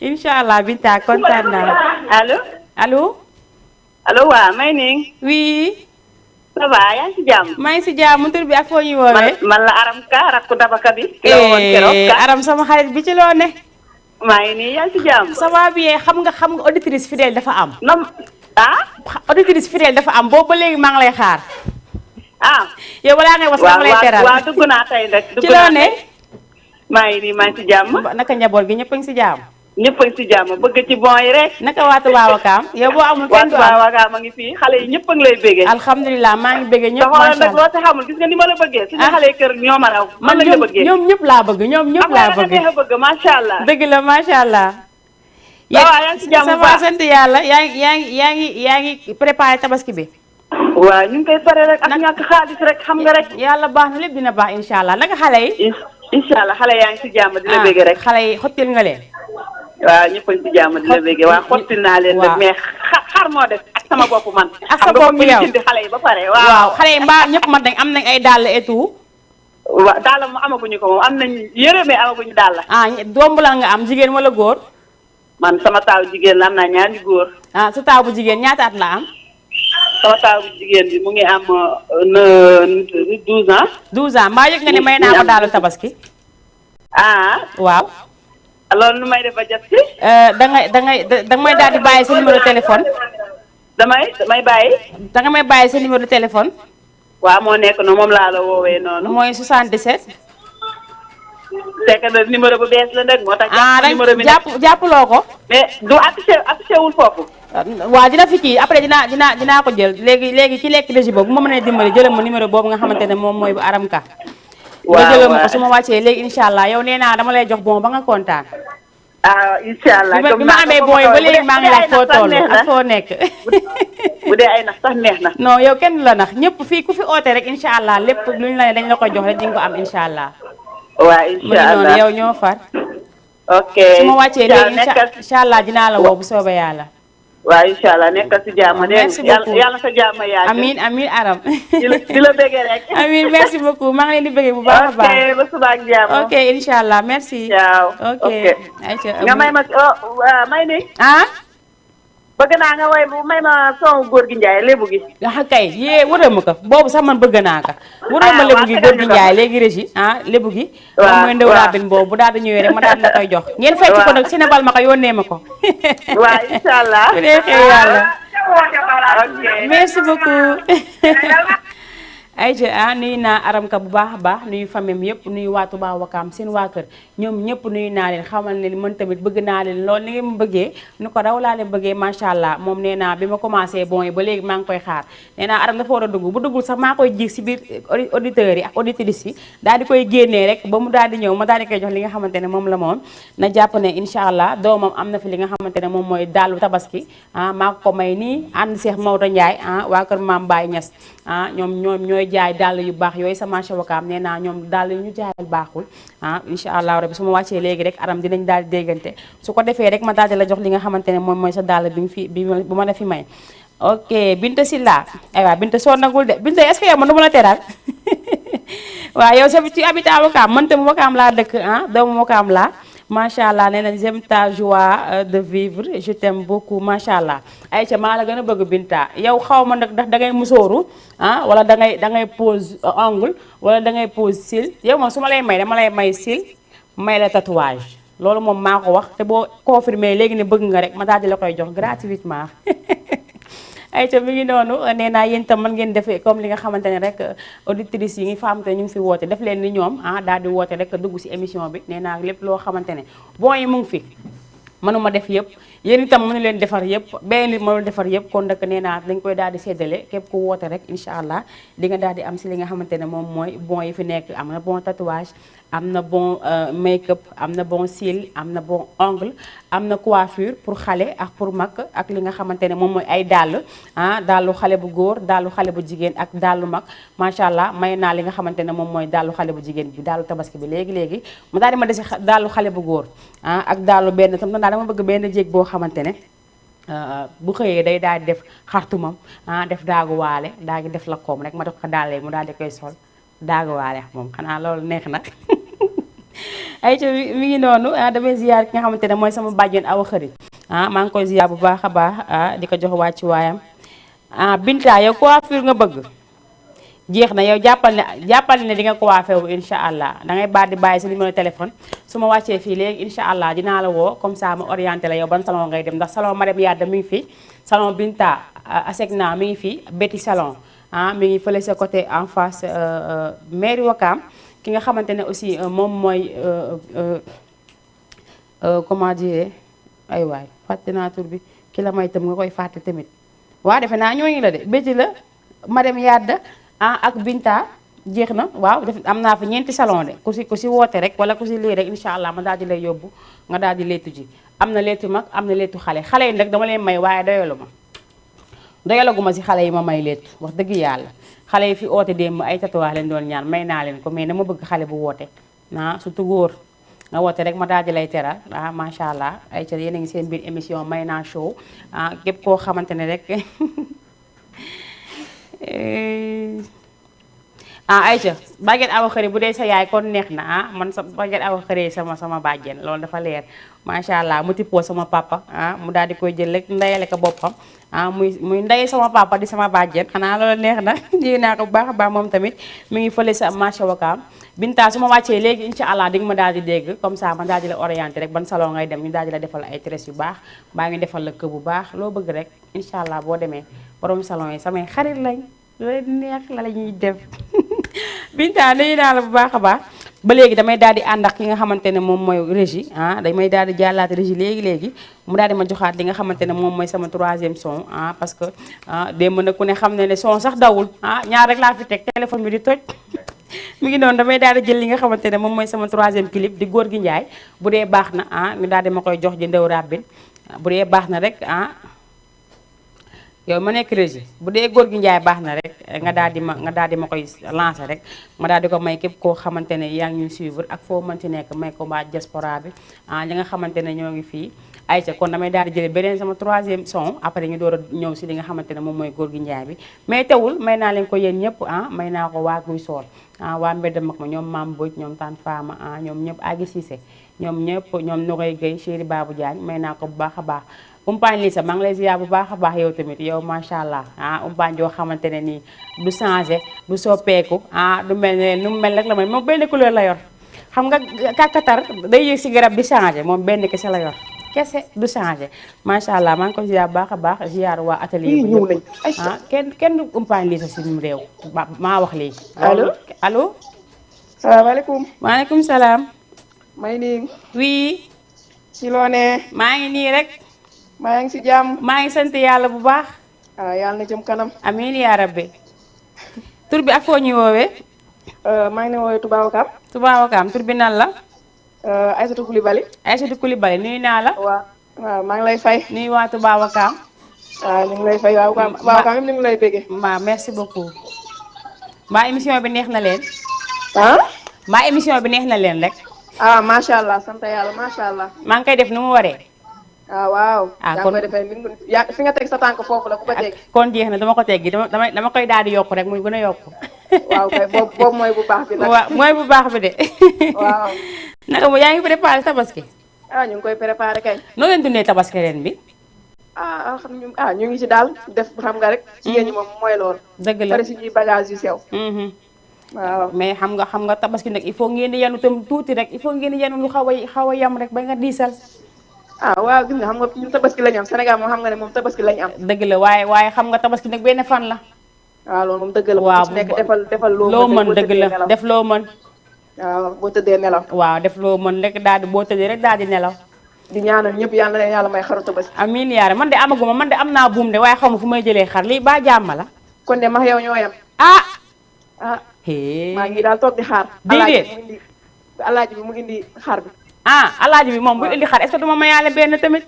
incha allah Binta kontaan naa. allo allo. allo waa may ning oui. ça va yaa ngi ci jàmm. maa ngi si jàmm tur bi ak foo ñuy woowee. man la Aram Ka rakku Dabaka bi. ki la woon keroog Aram sama xarit bi ci loo ne. maa ngi nii yaa ngi ci jàmm. ça va bien xam nga auditrice fidèle dafa am. auditrice fidèle dafa am boobu ba léegi maa ngi lay xaar. yow balaa ngay was dama lay teral. waaw dugg naa tey rek. ci loo ne. maa ngi nii maa ngi ci jàmm. naka njaboot gi ñëpp a ngi si jàmm. ñëpp a ngi si jàmm bëgg ci bon yi rek. naka waatu Wakaam yow boo amul kenn du am waatu Wakaam a ngi fii xale yi ñëpp a ngi lay béggee. alhamdulilah maa ngi béggee ñëpp macha allah nag loo ci xamul gis nga ni ma la bëggee. suñu xale kër ñoo ma raw. man lañ la bëggee ñoom ñëpp laa bëgg ñoom ñëpp laa bëgg. am nga bëgg macha allah. dëgg la macha allah. waaw yaa ngi ci jàmm bu baax sant yàlla yaa ngi préparé tabaski bi. waaw ñu ngi koy pare rek ak ñàkk xaalis rek xam nga rek. yàlla baax na lépp dina baax incha allah naka xale yi. incha allah xale yaa ngi ci jàmm di la béggee rek. xale yi xottil nga leen. waaw ñëpp a ngi ci jàmm di la béggee waaw xottil naa leen de mais xar moo def ak sama bopp man. ak sa bopp yow xam nga xale yi ba pare waaw xale yi mbaa ñëpp man dañ am nañ ay dàll et tout. waaw dàll mu amaguñu ko moom am nañ yére mais amaguñu dàll. doom bu la nga am jigéen wala góor. man sama taaw jigéen la am naa ñaari góor. sa taaw bu jigéen ñaata at la am. sama taaw bu jigéen bi mu ngi am 12 ans. 12 ans mbaa yëg nga ne may naa ko daalu tabaski. waaw. loolu nu may def ba jot si. danga may daal di bàyyi sa numéro téléphone. damay bàyyi. danga may bàyyi sa numéro téléphone. waaw moo nekk noonu moom laa la woowee noonu. mooy 77. c'est que numéro bu bees la nag moo tax. numéro bi jàppaloo ko. mais du affiché wul foofu. waaw dina fi kii après dinaa ko jël léegi ci lekk régie boobu bu ma mënee dimbali jëlal ma numéro boobu nga xamante ne moom mooy bu Aram Ka. nga jëlal ma ko su ma wàccee léegi incha allah yow nee naa dama lay jox bon ba nga kontaan. incha allah bi ma amee bon yi ba léegi maa ngi laaj foo toll ak foo nekk. bu dee ay nax sax neex na. non yow kenn la nax ñëpp fii ku fi oote rek incha allah lépp luñ la ne dañ la koy jox rek di nga ko am incha allah. waaw incha allah yow ñoo far. ok su ma wàccee léegi incha allah dinaa la woo bu soobee yàlla. waaw incha allah nekkal si jàmm. merci beaucoup yàlla sa jàmm yaa amiin amiin Aram. di la bëggee rek. amiin merci beaucoup maa ngi leen di bëggee bu baax a baax. ok ba suba ak jàmm. ok incha allah merci. ciao ok ayca nga may ma may ni. bëgg naa nga may ma son góor gi Njaay lébu gi. kay yee wërëm ma ko boobu sax man bëgg naa ko. wërëm ma lébu gi góor gi Njaay léegi régi lébu gi. waaw moom mooy ndaw rabin boobu bu daal di ñëwee rek ma daal di la koy jox. ngeen fekk ko nag Sénégal ma ko yónnee ma ko. waaw incha allah. bu dee xëy yàlla. merci beaucoup. ayca nuyu naa Aram Ka bu baax a baax nuyu famille yëpp nuyu waa Touba Wakaam seen waa kër ñoom ñëpp nuyu naa leen xamal ne man tamit bëgg naa leen lool ni ngeen ma bëggee nu ko raw laa leen bëggee macha allah moom nee naa bi ma commencé bon yi ba léegi maa ngi koy xaar nee naa Aram dafa war a dugg bu duggul sax maa koy jiig si biir auditeurs yi ak auditrices yi daal di koy génnee rek ba mu daal di ñëw ma daal di koy jox li nga xamante ne moom la moom na jàpp ne incha allah doomam am na fi li nga xamante ne moom mooy daalu tabaski maa ko may nii ànd Cheikh Maodo Ndiaye waa kër Maam Baye Niass ñoom ñooy jaay dàll yu baax yooyu sa marché Wakaam nee naa ñoom dàll yu ñu jaayal baaxul incha allah rabbi su ma wàccee léegi rek Aram dinañ daal di déggante su ko defee rek ma daal di la jox li nga xamante ne moom mooy sa dàll bi ma la fi may ok Binta Silla aywa Binta soo nagul de Binta est-ce que yow man du ma la teral waaw yow sa ci habitat Wakaam man tam Wakaam laa dëkk doomu Wakaam laa macha allah nee na j'aime ta joie de vivre je t'aime beaucoup macha allah ayca maa la gën a bëgg Binta yow xaw ma nag ndax da ngay musóoru wala da ngay pose ongle wala da ngay pose cils yow moom su ma lay may dama lay may cils may la tatouage loolu moom maa ko wax te boo confirmé léegi ne bëgg nga rek ma daal di la koy jox gratuitement. ayca mi ngi noonu nee naa yéen tam mën ngeen defee comme li nga xamante ne rek auditrices yi ngi faamte ñu ngi fi woote def leen ni ñoom daal di woote rek dugg si émission bi nee naa lépp loo xamante ne bon yi mu ngi fi mënuma def yëpp yéen itam mënu leen defar yëpp benn nit mënul defar yëpp kon nag nee naa dañ koy daal di séddale képp ku woote rek incha allah di nga daal di am si li nga xamante ne moom mooy bon yi fi nekk am na bon tatouage am na bon make-up am na bon cils am na bon ongle am na coiffure pour xale ak pour mag ak li nga xamante ne moom mooy ay dàll dàllu xale bu góor dàllu xale bu jigéen ak dàllu mag macha allah may naa li nga xamante ne moom mooy dàllu xale bu jigéen bi dàllu tabaski bi léegi mu daal di ma desi dàllu xale bu góor ak dàllu benn tam daal dama bëgg benn jéeg boo xamante ne bu xëyee day daal di def xartumam def daagu waale daa ngi def la koom rek ma def ko dàllee mu daal di koy sol daagu waale moom xanaa loolu neex na ay ca mi ngi noonu damay ziyaar ki nga xamante ne mooy sama bàjjen Awa Xëri maa ngi koy ziyaar bu baax a baax di ko jox wàcc waayam Binta yow coiffure nga bëgg jeex na yow jàppal ne di nga coiffé wu incha allah da ngay baat di bàyyi sa numéro téléphone su ma wàccee fii léegi incha allah dinaa la woo comme ça ma orienté la yow ban salon ngay dem ndax salon madame Yadda mi ngi fi salon Binta Asegna mi ngi fi Betty salon mi ngi fële sa côté en face mairie Wakam ki nga xamante ne aussi moom mooy comment dire ay waay fàtte naa tur bi ki la may tam nga koy fàtte tamit waaw defe naa ñooñu la de Betty la madame Yadda ak Binta jeex na waaw def am naa fa 4 salon de ku si woote rek wala ku si lii rek incha allah ma daal di lay yóbbu nga daal di leetu ji am na leetu mag am na leetu xale yi nag dama leen may waaye doyalaguma si xale yi ma may leetu wax dëgg yàlla xale yi fi oote démb ay tatouage leen doon ñaan may naa leen ko mais dama bëgg xale bu woote surtout góor nga woote rek ma daal di lay teral macha allah ay ca yéen a ngi seen biir émission may naa show képp koo xamante ne rek Aïcha bàjjen awa xëri bu dee sa yaay kon neex na man sa bàjjen awa xëri sama bàjjen loolu dafa leer macha allah mu tippoo sama papa mu daal di koy jël rek ndeyale ko boppam muy ndey sama papa di sama bàjjen xanaa loolu neex na ji naa ko bu baax a baax moom tamit mi ngi fële sa marché Wakaam Binta su ma wàccee léegi incha allah di nga ma daal di dégg comme ça ma daal di la orienté rek ban salon ngay dem ñu daal di la defal ay tresses yu baax baa ngi defal la kër bu baax loo bëgg rek incha allah boo demee borom salon yi samay xarit lañ loolu neex la ñuy def Binta nuyu naa la bu baax a baax ba léegi damay daal di ànd ak ki nga xamante ne moom mooy régie damay daal di jàllaat régie léegi mu daal di ma joxaat li nga xamante ne moom mooy sama 3e son parce que démb nag ku ne xam ne son sax dawul ñaar rek laa fi teg téléphone bi di toj mi ngi noonu damay daal di jël li nga xamante ne moom mooy sama 3e clip di góor gi Njaay bu dee baax na ñu daal di ma koy jox ji ndew ràbbin bu dee baax na rek yow ma nekk régie bu dee góor gi Njaay baax na rek nga daal di ma koy lancer rek ma daal di ko may képp koo xamante ne yaa ngi ñuy suivre ak foo mën ci nekk may ko mbaa diaspora bi ñi nga xamante ne ñoo ngi fii ayca kon damay daal di jëlee beneen sama 3e son après ñu door a ñëw si li nga xamante ne moom mooy góor gi Njaay bi mais teewul may naa leen ko yéen ñëpp may naa ko waa Guy Sool waa mbedd mag ma ñoom Mam Mbodj ñoom Tan Fama ñoom ñëpp Agi Cissé ñoom ñëpp ñoom Nogoy Gueye Chéri Babou Diagne may naa ko bu baax a baax umpaañ lii sax maa ngi lay ziar bu baax a baax yow tamit yow macha allah umpaañ joo xamante ne nii du changé du soppeeku du mel ne nu mu mel rek la may moom benn couleur la yor xam nga kàkkatar day yëg si garab di changé moom benn kese la yor kese du changé macha allah maa ngi ko ziar bu baax a baax ziar waa atelier bi yëpp kenn du umpaañ lii sax si réew maa wax lii. allo. salaamaaleykum. maaleykum salaam. may nii. oui. ci loo ne. maa ngi nii rek. maa ngi si jàmm. maa ngi sant yàlla bu baax. yàlla na jëm kanam. amiin yaa rabbi. tur bi ak foo ñuy woowee. maa ngi ne woowee Touba Wakaam. Touba Wakaam tur bi nan la. Aïssatou Coulibaly. Aïssatou Coulibaly nuyu naa la. waaw maa ngi lay fay. nuyu waa Touba Wakaam. ñu ngi lay fay waaw Touba Wakaam yëpp ñu ngi lay béggee. merci beaucoup. mbaa émission bi neex na leen. mbaa émission bi neex na leen rek. macha allah sant yàlla macha allah. maa ngi koy def nu mu waree. waaw. kon yaa defee fi nga teg sa tànk foofu la bu ko teg. kon jeex na dama ko teggi dama koy daal di yokk rek muy gën a yokk. waaw kay boobu mooy bu baax bi nag. waaw mooy bu baax bi de. waaw. naka yaa ngi préparé tabaski. ñu ngi koy préparé kay. noo leen dundee tabaski ren bi. ñu ngi ci daal def xam nga rek. jigéen ñi moom mooy loolu. dëgg la pare suñuy bagage yu sew. waaw mais xam nga tabaski nag il faut ngeen di yanu tam tuuti rek il faut ngeen di yanu lu xaw a yam rek ba nga diisal. waaw gis nga xam nga ñun tabaski lañu am Sénégal moom xam nga ne moom tabaski lañu am. dëgg la waaye xam nga tabaski nag benn fan la. waaw loolu moom dëgg la. waaw ci nekk defal loo mën dëgg la def loo mën. waaw boo tëddee nelaw. waaw def loo mën rek daal di boo tëddee rek daal di nelaw. di ñaanal ñëpp yàlla na leen yàlla may xaru tabaski. amiin yaare man de amaguma man de am naa buum de waaye xaw ma fu may jëlee xar lii ba jàmm la. kon de max yow ñoo yem. maa ngi daal toog di xaar. déedéet alaaji bi mu indi xar bi. alaaji bi moom bu indi xar est-ce que duma mayaale benn tamit.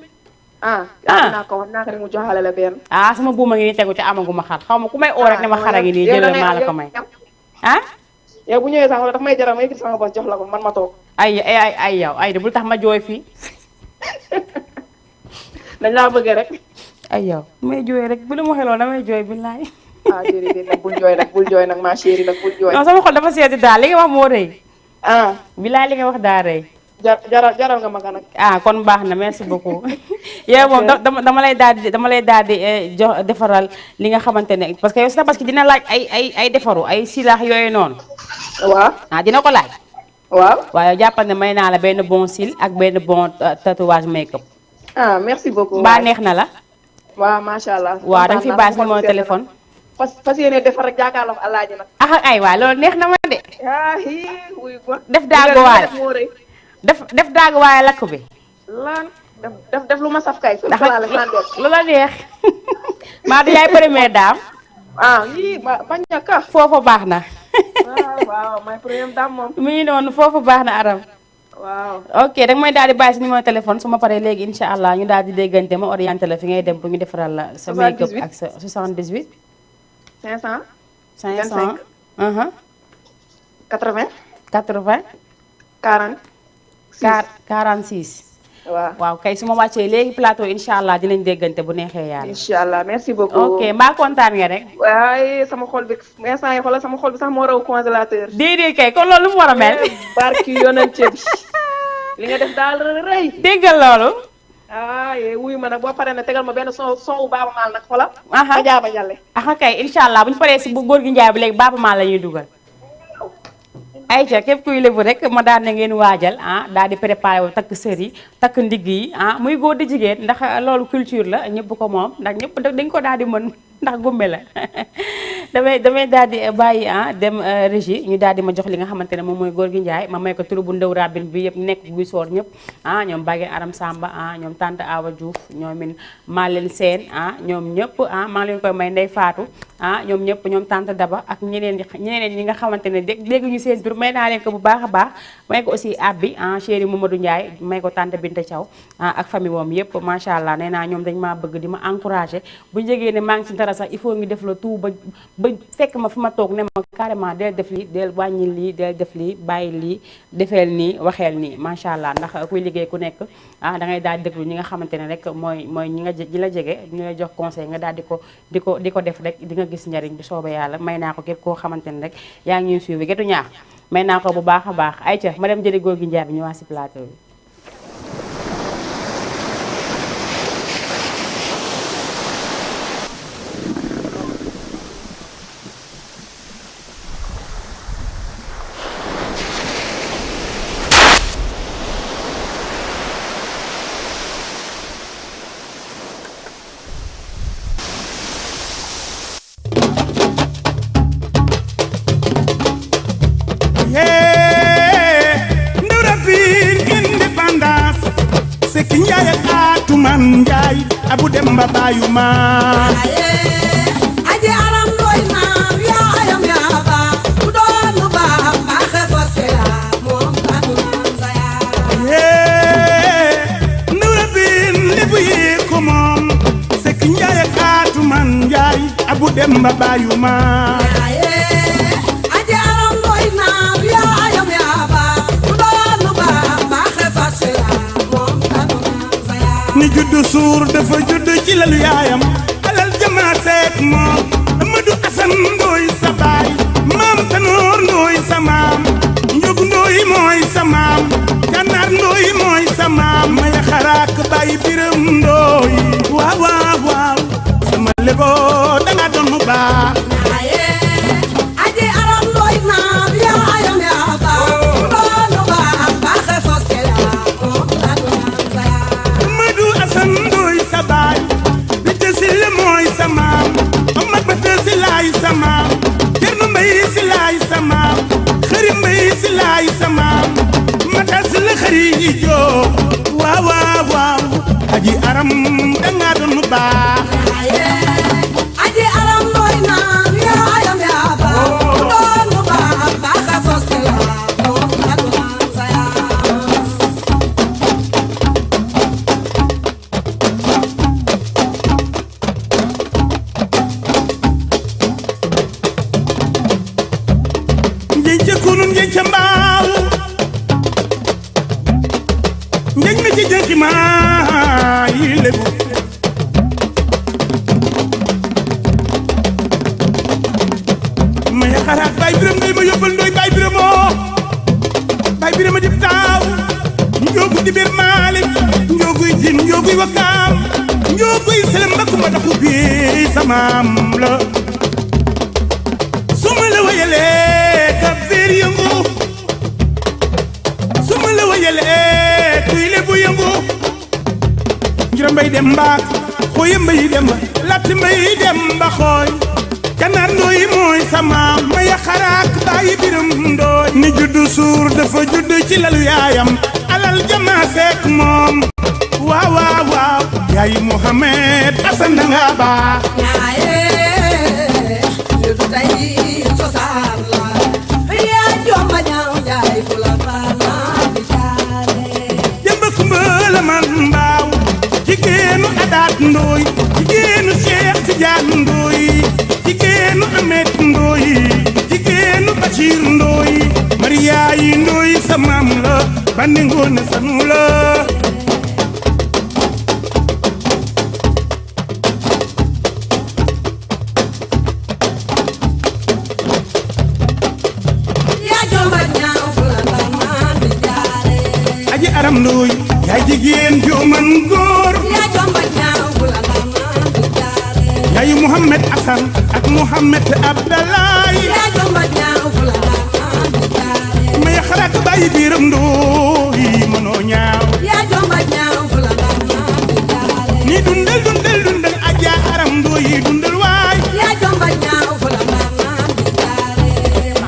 dinaa ko wax naa ko ni mu joxale la benn. sama buuma ngi nii tegu te amaguma xar xaw ma ku may oo rek ne ma xar a ngi nii jëlal maa la ko may. yow bu ñëwee sax wala daf may jaral ma yëkkati sama bos jox la ko man ma toog. ay yow ay de bul tax ma jooy fii. dañ laa bëgg rek. ay yow may jooy rek bu la ma waxee loolu damay jooy billaay. déedéet nag bul jooy nag ma chérie nag bul jooy. non sama xol dafa seeti daal li nga wax moo rëy. billaay li nga wax daa rëy. jaral nga ma ka nag. kon baax na merci beaucoup. yow moom dama lay daal di jox defaral li nga xamante ne parce que yow sa tabaski dina laaj ay defaru ay silaax yooyu noonu. waaw. dina ko laaj. waaw. waaye jàppal ne may naa la benn bon cil ak benn bon tatouage make up. merci beaucoup. mbaa neex na la. waaw macha allah. waaw da nga fi bàyyi numéro téléphone. fas yéene defar rek jàkkaarloo ak alaaji nag. ay waa loolu neex na ma de. wuy ko. def daagu waale def daagu waale lakk bi. lan def lu ma saf kay. lu la neex. maa du yaay première dame. bañ a ka. foofu baax na. waaw may première dame moom. mi ngi noonu foofu baax na Aram. waaw. ok da nga may daal di bàyyi si numéro téléphone su ma paree léegi incha allah ñu daal di déggante ma orienté la fi ngay dem bu ñu defaral la sa make up ak sa 78. 500. 500. 80. 80. 40. 46. waaw kay su ma wàccee léegi plateau incha allah dinañ déggante bu neexee yàlla. incha allah merci beaucoup. ok mbaa kontaan nga rek. waaye sama xol bi instant yi xoolal sama xol bi sax moo raw congélateur. déedéet kay kon loolu lu mu war a mel. barki yonente bi li nga def daal rëy. déggal loolu. wuyu ma nag boo paree ne tegal ma benn son wu Baaba Maal nag xoolal. ba jaaba jàlle. kay incha allah bu ñu paree si bu góor gi Njaay bi léegi Baaba Maal la ñuy dugal. ayca képp kuy lebu rek ma daan na ngeen waajal daal di préparé wu takk sër yi takk ndigg yi muy góor di jigéen ndax loolu culture la ñëpp ko moom ndax ñëpp dañ ko daal di mën ndax gumbe la damay daal di bàyyi dem régie ñu daal di ma jox li nga xamante ne moom mooy góor gi Njaay ma may ko turu bu ndaw rabin bi yëpp nekk guy soor ñëpp ñoom Bageen Aram Samba ñoom tante Awa Diouf ñoomin Malène Sène ñoom ñëpp maa ngi leen koy may Ndey Faatu ñoom ñëpp ñoom tante Daba ak ñeneen ñi nga xamante ne dégg ñu seen tur may naa leen ko bu baax a baax may ko aussi abbi chéri Mamadou Ndiaye may ko tante Binta Thiaw ak famille moom yëpp macha allah nee naa ñoom dañ maa bëgg di ma encouragé bu njegee ne maa ngi si dara sax il faut ñu def la tout ba fekk ma fi ma toog ne ma carrément del def lii del wàññi lii del def lii bàyyi lii defeel nii waxeel nii macha allah ndax kuy liggéey ku nekk da ngay daal di déglu ñi nga xamante ne rek mooy ñi nga ji la jege ñu lay jox conseil nga daal di ko def rek di nga gis njariñ bi soobee yàlla may naa ko képp koo xamante ne rek yaa ngi ñuy suivi Gétu Ñaax may naa ko bu baax a baax ayca ma dem jëli góor gi Njaay bi ñu waa si plateau bi. Njaay abu demba bayu ma aje aram doy na ya ayam ya ba doon ba ba xefa sela moom anu saya nura bin lebu yi ko moom Sekk Njaay atu man Njaay abu demba bayu ma aje aram doy na ya ayam ya ba doon ba ba xefa sela ni juddu suur dafa juddu ci lalu yaayam alal jamaa seek moom Amadou Asan Ndooy sa baay maam Tanoor Ndooy sa maam Njogu Ndooy mooy sa maam Gànnaar Ndooy mooy sa maam Maya Xaraak Baay Biram Ndooy waaw waaw waaw sama lebo danga doon mu baax aje aram doy na ya ayam ya ba doon ba ba xefa sela moom anu saya Asan Ndooy sa baay Binte Sile mooy sa maam Amat Bata Silaay sa maam Cerno Mbay Silaay sa maam Xëri Mbay Silaay sa maam Mata Sile xëri yi joo waaw waaw waaw aji aram danga doon mu baax aje aram doy na ya ayam ya ba doon ba ba xefa sela moom anu saya kunun njeñ ca mbaaw njeñ mi ci jënki maa yi lebu maya xaraat Baay Biram Ndooy ma yóbbal Ndooy Baay Biramoo Baay Birama dib taaw samaam la suma la wayalee ka biir yëngu suma la wayalee kuy lebu yëngu njura mbay dem mbaak xooya mbay dem latti mbay dem ba xooy Ganaar Ndooy mooy samaam ma yaxaraak bàyyi biram ndooy ni juddu suur dafa judd ci lalu yaayam alal jamaa seek moom waaw waaw waaw yaayi Mohamed Asan danga baax ñaaye yu du tay cosaan la yaa jomba ñaaw jaay fu la baala bi jaare jëmba kumba la man mbaaw jigéenu Adaat Ndooy jigéenu Cheikh Tidiane Ndooy jigéenu Amet Ndooy jigéenu Bachir Ndooy Mariya yi Ndooy sa maam la bandi ngoone sanu la yaa jomba ñaaw fu la baala bi jaare aji aram Ndooy yaay jigéen joo man góor yaa jomba ñaaw fu la baala bi jaare yaayu Mohamed Asan ak Mohamed Abdallah yaa jomba ñaaw fu la baala bi jaare ma yaxaraak bàyyi biram Ndooy mënoo ñaaw yaa jomba ñaaw fu la baala bi jaare ni dundal dundal dundal aja aram Ndooy dundal waay yaa jomba ñaaw fu la baala bi jaare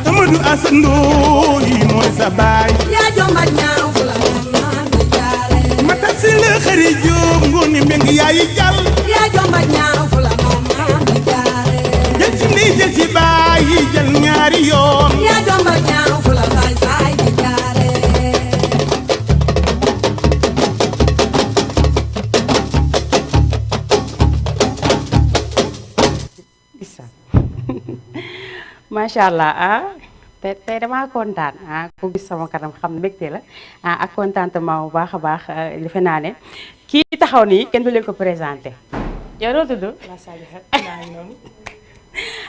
Amadou Asan Ndooy mooy sa baay yaa jomba ñaaw fu la baala bi jaare mata si la xëri jóob ngooni mbeng yaayi jàll yaa jomba ñaaw fu la baala bi jaare jël ci ndey jël ci baay yi jël ñaari yoon yaa jomba ñaaw fu la saay saay bi jaare macha allah tey damaa kontaan ku gis sama kanam xam ne mbégte la ak contentement bu baax a baax defe naa ne kii taxaw nii kenn du leen ko présenté yow noo tudd.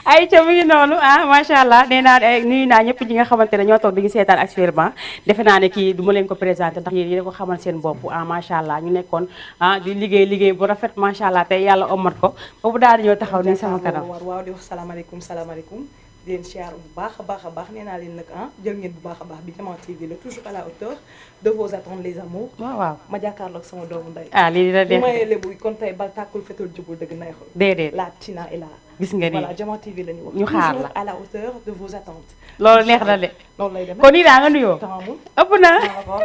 ay ca mu ngi noonu macha allah nee naa nuyu naa ñëpp ñi nga xamante ne ñoo toog di ngi seetaan actuellement defe naa ne kii du ma leen ko présenté ndax yéen ko xamal seen bopp macha allah ñu nekkoon di liggéey bu rafet macha allah tey yàlla omat ko boobu daal di ñoo taxaw nii sama kanam. waaw di wax salaamaaleykum salaamaaleykum di leen siyaar bu baax a baax nee naa leen nag jël ngeen bu baax a baax bi Diamant TV la toujours à la hauteur de vos attentes les amours. waaw ma jàkkaarloog sama doomu ndey. lii dina neex bu mayee lébu kon tey bal tàkkul fetul jubul dëgg neexul. déedéet la Tina est là. gis nga nii voilà Diamant TV la ñu wax. ñu xaar la toujours à la hauteur de vos attentes. loolu neex na de. loolu lay demee kon nii daa nga nuyoo. ëpp na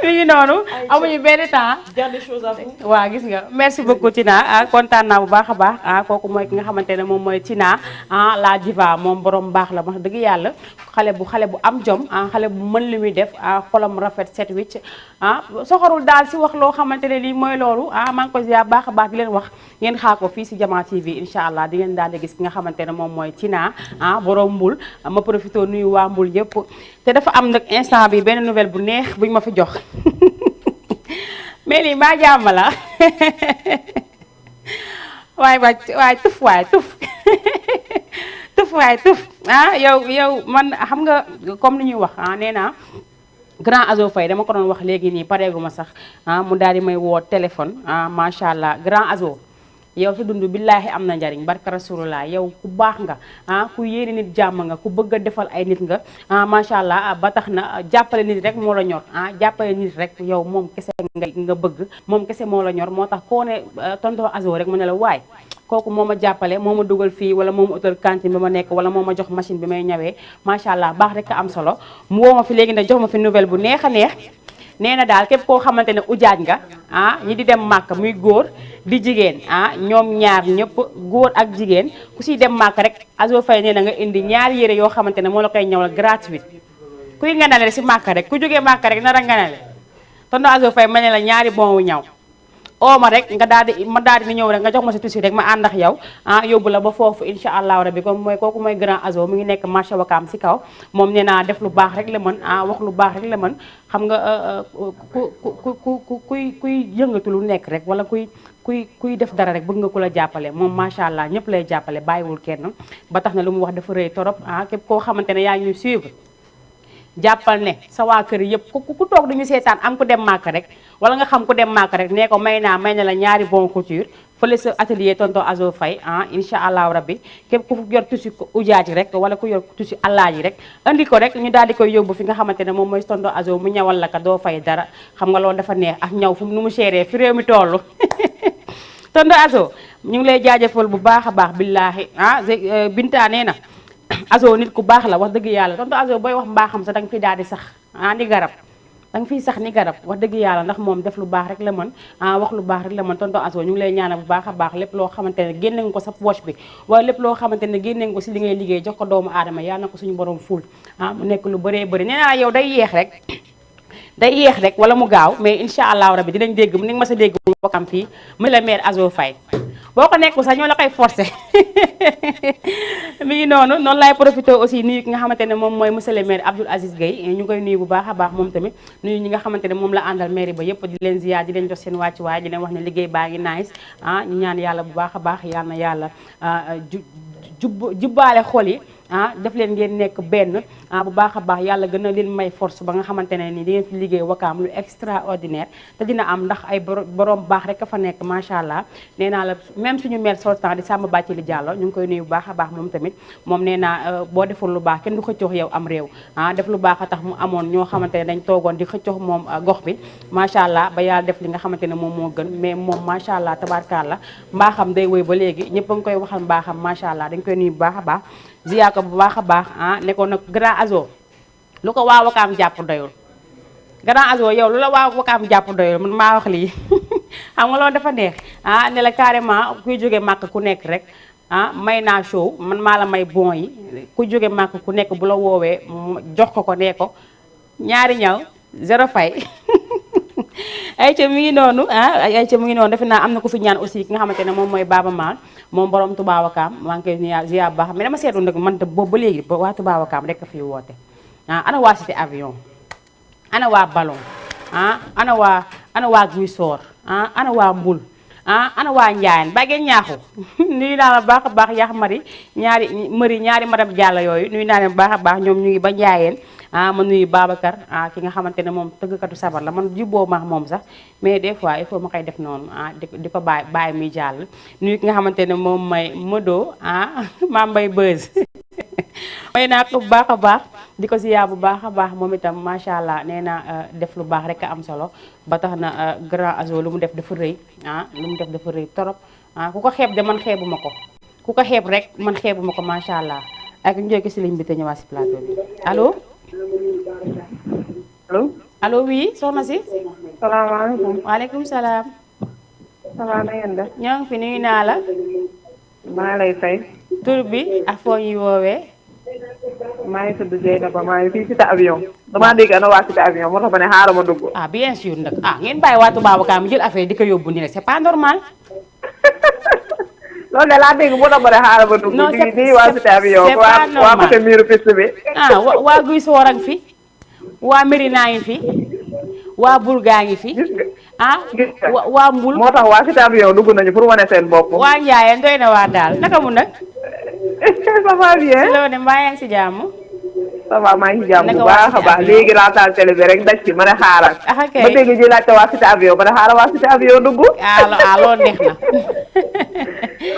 mi ngi noonu amuñu benn temps. bien des choses à vous. waaw gis nga merci beaucoup Tina kontaan naa bu baax a baax kooku mooy ki nga xamante ne moom mooy Tina la diva moom borom baax la wax dëgg yàlla xale bu am jom xale bu mën li muy def xolam rafet set wicc soxorul daal si wax loo xamante ne lii mooy loolu maa ngi ko ziar baax a baax di leen wax ngeen xaar ko fii si Diamant TV incha allah di ngeen daal di gis ki nga xamante ne moom mooy Tina borom Mbul ma profité nuyu waa Mbul yëpp te dafa am nag instant bi benn nouvelle bu neex buñ ma fi jox mais lii maa jàmm la waay tuf tuf yow man xam nga comme ni ñuy wax nee naa grand Azo Faye dama ko doon wax léegi nii pareeguma sax mu daal di may woo téléphone macha allah grand Azo yow sa dund billaahi am na njariñ barka rasulullah yow ku baax nga ku yéene nit jàmm nga ku bëgg a defal ay nit nga macha allah ba tax na jàppale nit rek moo la ñor jàppale nit rek yow moom kese nga bëgg moom kese moo la ñor moo tax koo ne tonton Azo rek mu ne la waay kooku moo ma jàppale moo ma dugal fii wala moo ma utal cantine bi ma nekk wala moo ma jox machine bi may ñawee macha allah baax rek am solo mu woo ma fi léegi nag jox ma fi nouvelle bu neex a neex nee na daal képp koo xamante ne ujaaj nga ñi di dem màkk muy góor di jigéen ñoom ñaar ñëpp góor ak jigéen ku siy dem màkk rek Azo Faye nee na nga indi ñaari yére yoo xamante ne moo la koy ñawal gratuite kuy nganale si màkk rek ku jógee màkk rek nar a nganale tonton Azo Faye ma ne la ñaari bon wu ñaw oo ma rek nga daal di ñëw rek nga jox ma si tuuti rek ma ànd ak yow yóbbu la ba foofu incha allahu rabi comme mooy kooku mooy grand Azo mi ngi nekk marché Wakaam si kaw moom nee naa def lu baax rek la mën wax lu baax rek la mën xam nga kuy yëngatu lu nekk rek wala kuy def dara rek bëgg nga ku la jàppale moom macha allah ñëpp lay jàppale bàyyiwul kenn ba tax na lu mu wax dafa rëy torop képp koo xamante ne yaa ngi ñuy suivre jàppal ne sa waa kër yëpp ku toog duñu seetaan am ku dem màkk rek wala nga xam ku dem màkk rek nee ko may na la ñaari bon couture fële sa atelier tonton Azo Faye incha allahu rabbi képp ku yor tusi ujaaji rek wala ku yor tusi allaaji rek andi ko rek ñu daal di koy yóbbu fi nga xamante ne moom mooy tonton Azo mu ñawal la ka doo fay dara xam nga loolu dafa neex ak ñaw fu nu mu seeree fi réew mi toll tonton Azo ñu ngi lay jaajëfal bu baax a baax billaahi Binta nee na Azo nit ku baax la wax dëgg yàlla tonton Azo booy wax mbaaxam sax danga fi daal di sax ni garab danga fiy sax ni garab wax dëgg yàlla ndax moom def lu baax rek la mën wax lu baax rek la mën tonton Azo ñu ngi lay ñaanal bu baax a baax lépp loo xamante ne génne nga ko sa poche bi wala lépp loo xamante ne génne nga ko si li ngay liggéey jox ko doomu aadama yàlla na ko suñu borom ful mu nekk lu bëree bëri nee naa yow day yeex rek wala mu gaaw mais incha allahu rabbi dinañ dégg ni nga ma sa dégg mu bokkam fii mu la maire Azo Faye boo ko nekkul sax ñoo la koy forcé mi ngi noonu laay profité aussi nuyu ki nga xamante ne moom mooy monsieur le maire Abdoul Aziz Gueye ñu koy nuyu bu baax a baax moom tamit nuyu ñi nga xamante ne moom la àndal maire ba yëpp di leen ziyaar di leen jox seen wàccu waay di leen wax ne liggéey baa ngi nice ñu ñaan yàlla bu baax a baax yal na yàlla jubbaale xol yi def leen ngeen nekk benn bu baax a baax yàlla gën a leen may force ba nga xamante ne ni di ngeen fi liggéey wakaam lu extraordinaire te dina am ndax ay borom baax rek a fa nekk macha allah nee naa la même suñu maire sortant di Samba Bathily Diallo ñu ngi koy nuyu bu baax a baax moom tamit moom nee naa boo deful lu baax kenn du xëccoox yow am réew def lu baax a tax mu amoon ñoo xamante ne dañ toogoon di xëccoox moom gox bi macha allah ba yàlla def li nga xamante ne moom moo gën mais moom macha allah tabarkalla mbaaxam day woy ba léegi ñëpp a ngi koy waxal mbaaxam macha allah dañ koy nuyu bu baax a baax ziyaar ko bu baax a baax ne ko nag grand Azo lu ko waa wakaam jàpp doyul grand Azo yow lu la waa wakaam jàpp doyul man maa wax lii xam nga loolu dafa neex ne la carrément kuy jóge màkk ku nekk rek may naa show man maa la may bon yi kuy jóge màkk ku nekk bu la woowee jox ko nee ko ñaari ñaw zéro fay ayca mi ngi noonu ayca mi ngi noonu defe naa am na ku fi ñaan aussi ki nga xamante ne moom mooy Baba Maal moom borom Touba Wakaam maa ngi koy nuyu ziar bu baax mais dama seetlu nag man boobu ba léegi waa Touba Wakaam rek a fi woote ana waa cité avion ana waa ballon ana waa Guy Soor ana waa Mbul ana waa Njaayan bagee ñaaxu nuyu naa la baax a baax yaax ñaari madame Diallo yooyu nuyu naa leen baax a baax ñoom ñu ngi ba Njaayeen ma nuyu Babacar ki nga xamante ne moom tëggkatu sabar la man jubboo ma moom sax mais des fois il faut ma koy def noonu di ko bàyyi muy jàll nuyu ki nga xamante ne moom may Modo maa mbay bës may naa ko bu baax a baax di ko ziyaar bu baax a baax moom itam macha allah nee na def lu baax rek a am solo ba tax na grand Azo lu mu def dafa rëy lu mu def dafa rëy torop ku ko xeeb de man xeebuma ko ku ko xeeb rek man xeebuma ko macha allah ak ñu jóge si ligne bi te ñëwaat si plateau bi allo. allo oui soxna si. salaamaaleykum. waaleykum salaam. ça va na ngeen def. ñoo ngi fi nuyu naa la. maa lay fay. tur bi ak foo ñuy woowee. maa ngi tudd Dieyna Ba maa ngi fii cité avion. damaa dégg ana waa cité avion moo tax ma ne xaaral ma dugg. bien sûr nag ngeen bàyyi waa Touba Wakaam mu jël affaire di ko yóbbu nii rek c'est pas normal. loolu de laa dégg moo tax ma ne xaaral ma dugg. non nii waa cité avion. c'est pas normal waa côté miiru piste bi. waa Guy Soor a ngi fi. waa Mérina ngi fi. waa Bourga ngi fi. waa Mbul. moo tax waa cité avion dugg nañu pour wane seen bopp. waa Njaayeen doy na waa daal naka mu nag. ça va bien. si la ne mbaa yaa ngi si jàmm. ça va maa ngi si jàmm bu baax a baax léegi laa taal télé bi rek daj ci ma ne xaaral. ba dégg ji laajte waa cité avion ma ne xaaral waa cité avion dugg. loolu neex na.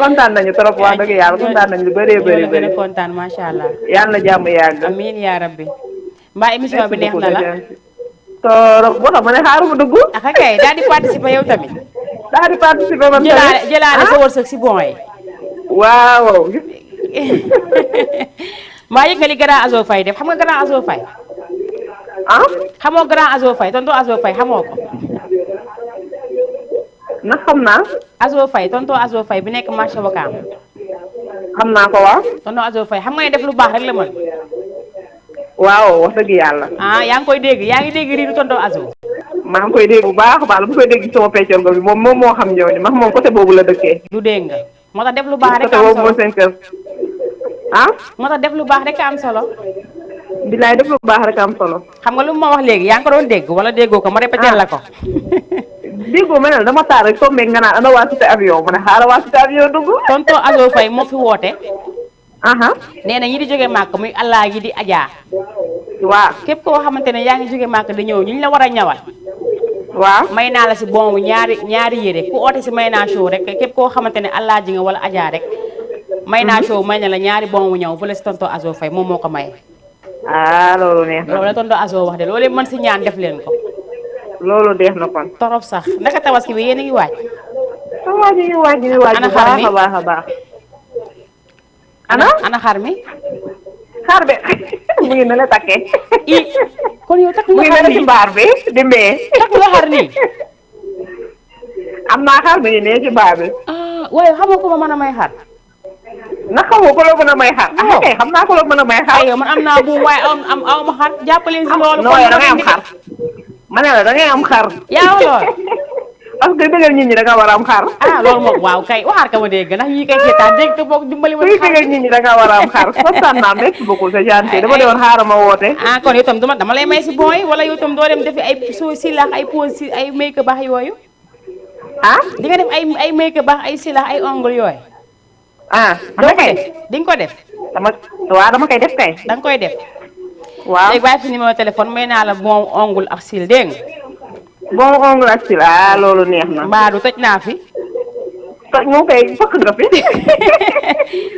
kontaan nañu trop wax dëgg yàlla kontaan nañu lu bëree bëri bëri. gën a kontaan macha allah. yàlla na jàmm yàgg. amiin yaa rabbi. mbaa émission bi neex na la. trop boo tax ma ne xaaral ma dugg. kay daal di participer yow tamit. daal di participer man tamit jëlaale sa wërsëg si bon yi. waaw. mbaa yëg nga li grand Azo Faye def xam nga grand Azo Faye. xamoo grand Azo Faye tonton Azo Faye xamoo ko. na xam naa. Azo Faye tonton Azo Faye bi nekk marché Wakaam. xam naa ko waaw. tonton Azo Faye xam nga ne def lu baax rek la mën. waaw wax dëgg yàlla. yaa ngi koy dégg yaa ngi dégg riiru tonton Azo. maa ngi koy dégg bu baax a baax bu koy dégg sama peccor go bi moom moo xam ñëw ni ma moom côté boobu la dëkkee. du dégg nga moo tax def lu baax rek côté am boobu solo moo seen kër. moo tax def lu baax rek am solo. bilaay def lu baax rek am solo. xam nga lu ma wax léegi yaa ngi ko doon dégg wala déggoo ko ma répété la ko. déggoo ma ne dama taar rek soo meeg nga naan ana waa cité avion ma ne xaaral waa cité avion dugg. tonton Azo Faye moo fi woote. aha nee na ñi di jóge màkk muy allah yi di ajaa. waaw képp koo xamante ne yaa ngi jóge màkk di ñëw ñu la war a ñawal. waaw may naa la si bon ñaari yére ku oote si may naa show rek képp koo xamante ne Alaaji nga wala Adja rek may naa show may na la ñaari bon ñëw fële si tonton Azo Faye moom moo ko maye. loolu neex na loolu la tonton Azo wax de loolu mën si ñaan def leen ko. loolu deex na kon. torop sax naka tabaski bi yéen a ngi waaj. waaw ñu ngi waaj bu baax a baax. ana xar mi. xar bi mu ngi ne la takkee. kon yow takk nga xar mu ngi ne la ci mbaar bi di mbee. takk nga xar nii. am naa xar mi ngi ne ci mbaar bi. waaye xam nga ko ma mën a may xar. na xamoo ko la mën a may xar. kay xam naa ko la mën a may xar. yow man am naa buum waaye aw ma xar jàppaleen si loolu. non yow da ngay am xar. ma ne la da ngay am xar. yaa lool. parce que dëggal nit ñi da nga war a am xar. loolu moom waaw kay waxaar ka ma dégg ndax ñi kay seetaan dégg te boog dimbali ma. dëggal nit ñi da nga war a am xar kontaan naa merci beaucoup c'est gentil dama doon xaaral ma woote. kon yow tam dama lay may si bon yi wala yow tam doo dem defi ay soo silax ay pose si ay make baax yooyu. di nga def ay make baax ay silax ay ongle yooyu. dama koy def di nga ko def. dama koy def kay. da nga koy def. waaw léegi bàyyi fi numéro téléphone may naa la bon ongle ak sil dégg nga. bon ongle ak sil loolu neex na. mbaa du toj naa fi. toj moo koy fëkk nga fi.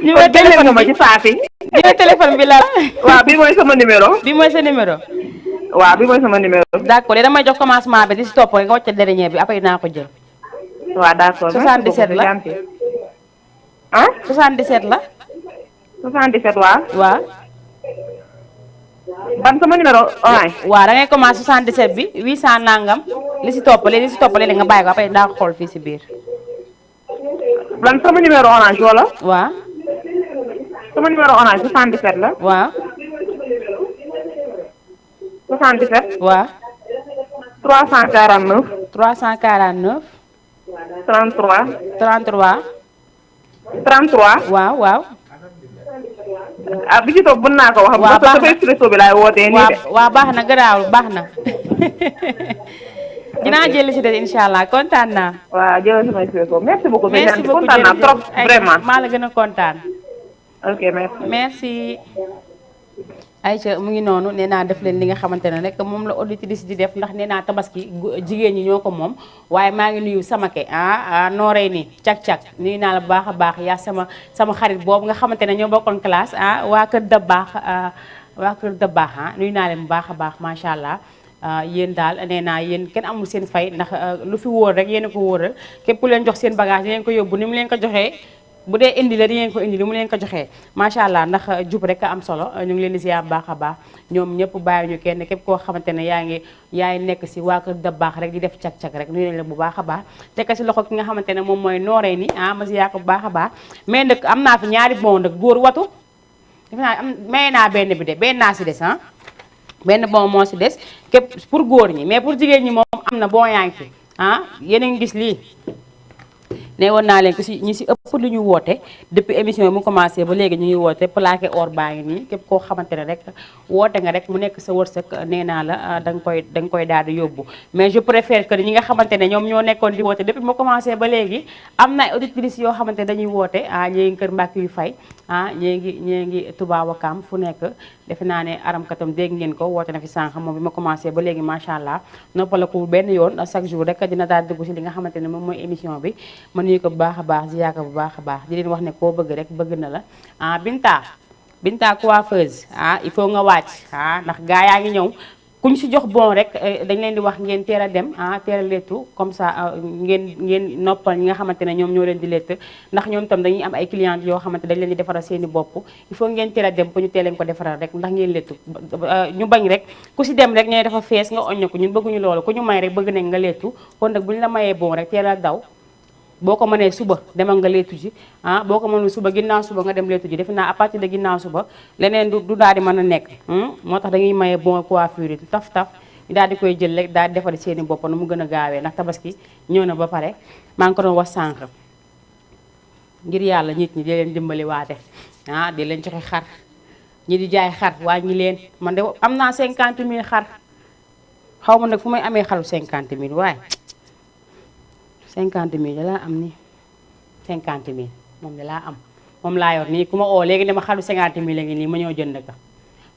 numéro téléphone nga ma ci saasi. numéro téléphone bi la. waaw bii mooy sama numéro. bii mooy sa numéro. waaw bii mooy sama numéro. d'accord léegi damay jox commencement bi di si topp rek nga wàcc dernier bi après naa ko jël. waaw d'accord 77 la 77 la. 77 waaw. waaw. ban sama numéro orange. waaw da ngay commencé 77 bi 800 nangam li si topp léegi nga bàyyi ko après daa ko xool fii si biir. ban sama numéro orange wala. waaw. sama numéro orange 77 la. waaw. 77. waaw. 349. 349. 33. 33. 33. waaw waaw. bi ci toog mën naa ko wax. waaw baax na expresso bi laay wootee nii de. waaw baax na garaawul baax na. dinaa jël si des incha allah kontaan naa. waaw jël sama expresso merci beaucoup. merci beaucoup kontaan naa trop vraiment. maa la gën a kontaan. ok merci. merci. Aïcha mu ngi noonu nee naa def leen li nga xamante ne rek moom la auditrice di def ndax nee naa tabaski jigéen ñi ñoo ko moom waaye maa ngi nuyu Samake nooree ni cag-cag nuyu naa la bu baax a baax yaa sama xarit boobu nga xamante ne ñoo bokkoon classe waa kër da baax nuyu naa leen bu baax a baax macha allah yéen daal nee naa yéen kenn amul seen fay ndax lu fi wóor rek yéen a ko wóoral képp ku leen jox seen bagage yéen ko yóbbu ni mu leen ko joxee bu dee indi la di ngeen ko indi li mu leen ko joxee macha allah ndax jub rek am solo ñu ngi leen di ziar baax a baax ñoom ñëpp bàyyi ñu kenn képp koo xamante ne yaay nekk si waa kër da baax rek di def cag-cag rek nuyu nañ la bu baax a baax tekk si loxo ki nga xamante ne moom mooy nooree ni ma ziar ko bu baax a baax mais nag am naa fi ñaari bon nag góor watu defe naa may naa benn bi de benn naa si des benn bon moo si des képp pour góor ñi mais pour jigéen ñi moom am na bon yaa ngi fi yéen a ngi gis lii ne woon naa leen ko si ñi si ëpp lu ñu woote depuis émission bi mu commencé ba léegi ñu ngi woote plaqué or baa ngi nii képp koo xamante ne rek woote nga rek mu nekk sa wërsëg nee naa la da nga koy daal di yóbbu mais je préfère que ñi nga xamante ne ñoom ñoo nekkoon di woote depuis mu commencé ba léegi am na ay auditrices yoo xamante ne dañuy woote ñii ngi kër Mbàkke yu fay ñii ngi Touba Wakam fu nekk defe naa ne aramkatam dégg ngeen ko woote na fi sànq moom bi ma commencé ba léegi macha allah noppalaku benn yoon chaque jour rek dina daal dugg si li nga xamante ne moom mooy émission bi ma nuyu ko bu baax a baax ziyaar ko bu baax a baax di leen wax ne koo bëgg rek bëgg na la Binta coiffeuse il faut nga wàcc ndax gaa yaa ngi ñëw kuñ si jox bon rek dañ leen di wax ngeen teel a dem teel a lettu comme ça ngeen noppal ñi nga xamante ne ñoom ñoo leen di lett ndax ñoom tam dañuy am ay clientes yoo xamante dañ leen di defaral seeni bopp il faut ngeen teel a dem pour ñu teel leen ko defaral rek ndax ngeen lettu ñu bañ rek ku si dem rek ñooy dafa fees nga oñña ko ñun bëgguñu loolu ku ñu may rek bëgg nañ nga lettu kon nag bu ñu la mayee bon rek teel a daw boo ko mënee suba demal nga leetu ji boo ko mënul suba ginnaaw suba nga dem leetu ji defe naa à partir de ginnaaw suba leneen du daal di mën a nekk moo tax dañuy maye bon coiffure yi taf ñu daal di koy jël rek daal di defari seeni bopp nu mu gën a gaawee ndax tabaski ñëw na ba pare maa ngi ko doon wax sànq ngir yàlla nit ñi di leen dimbali waate di leen joxe xar ñi di jaay xar wàññi leen man de am naa 50 000 xar xaw ma nag fu may amee xaru 50 000 waaye 50 000 da laa am ni 50 000 moom da laa am moom laa yor nii ku ma oo léegi dama xaru 50 000 la ngi nii ma ñëw jënd ka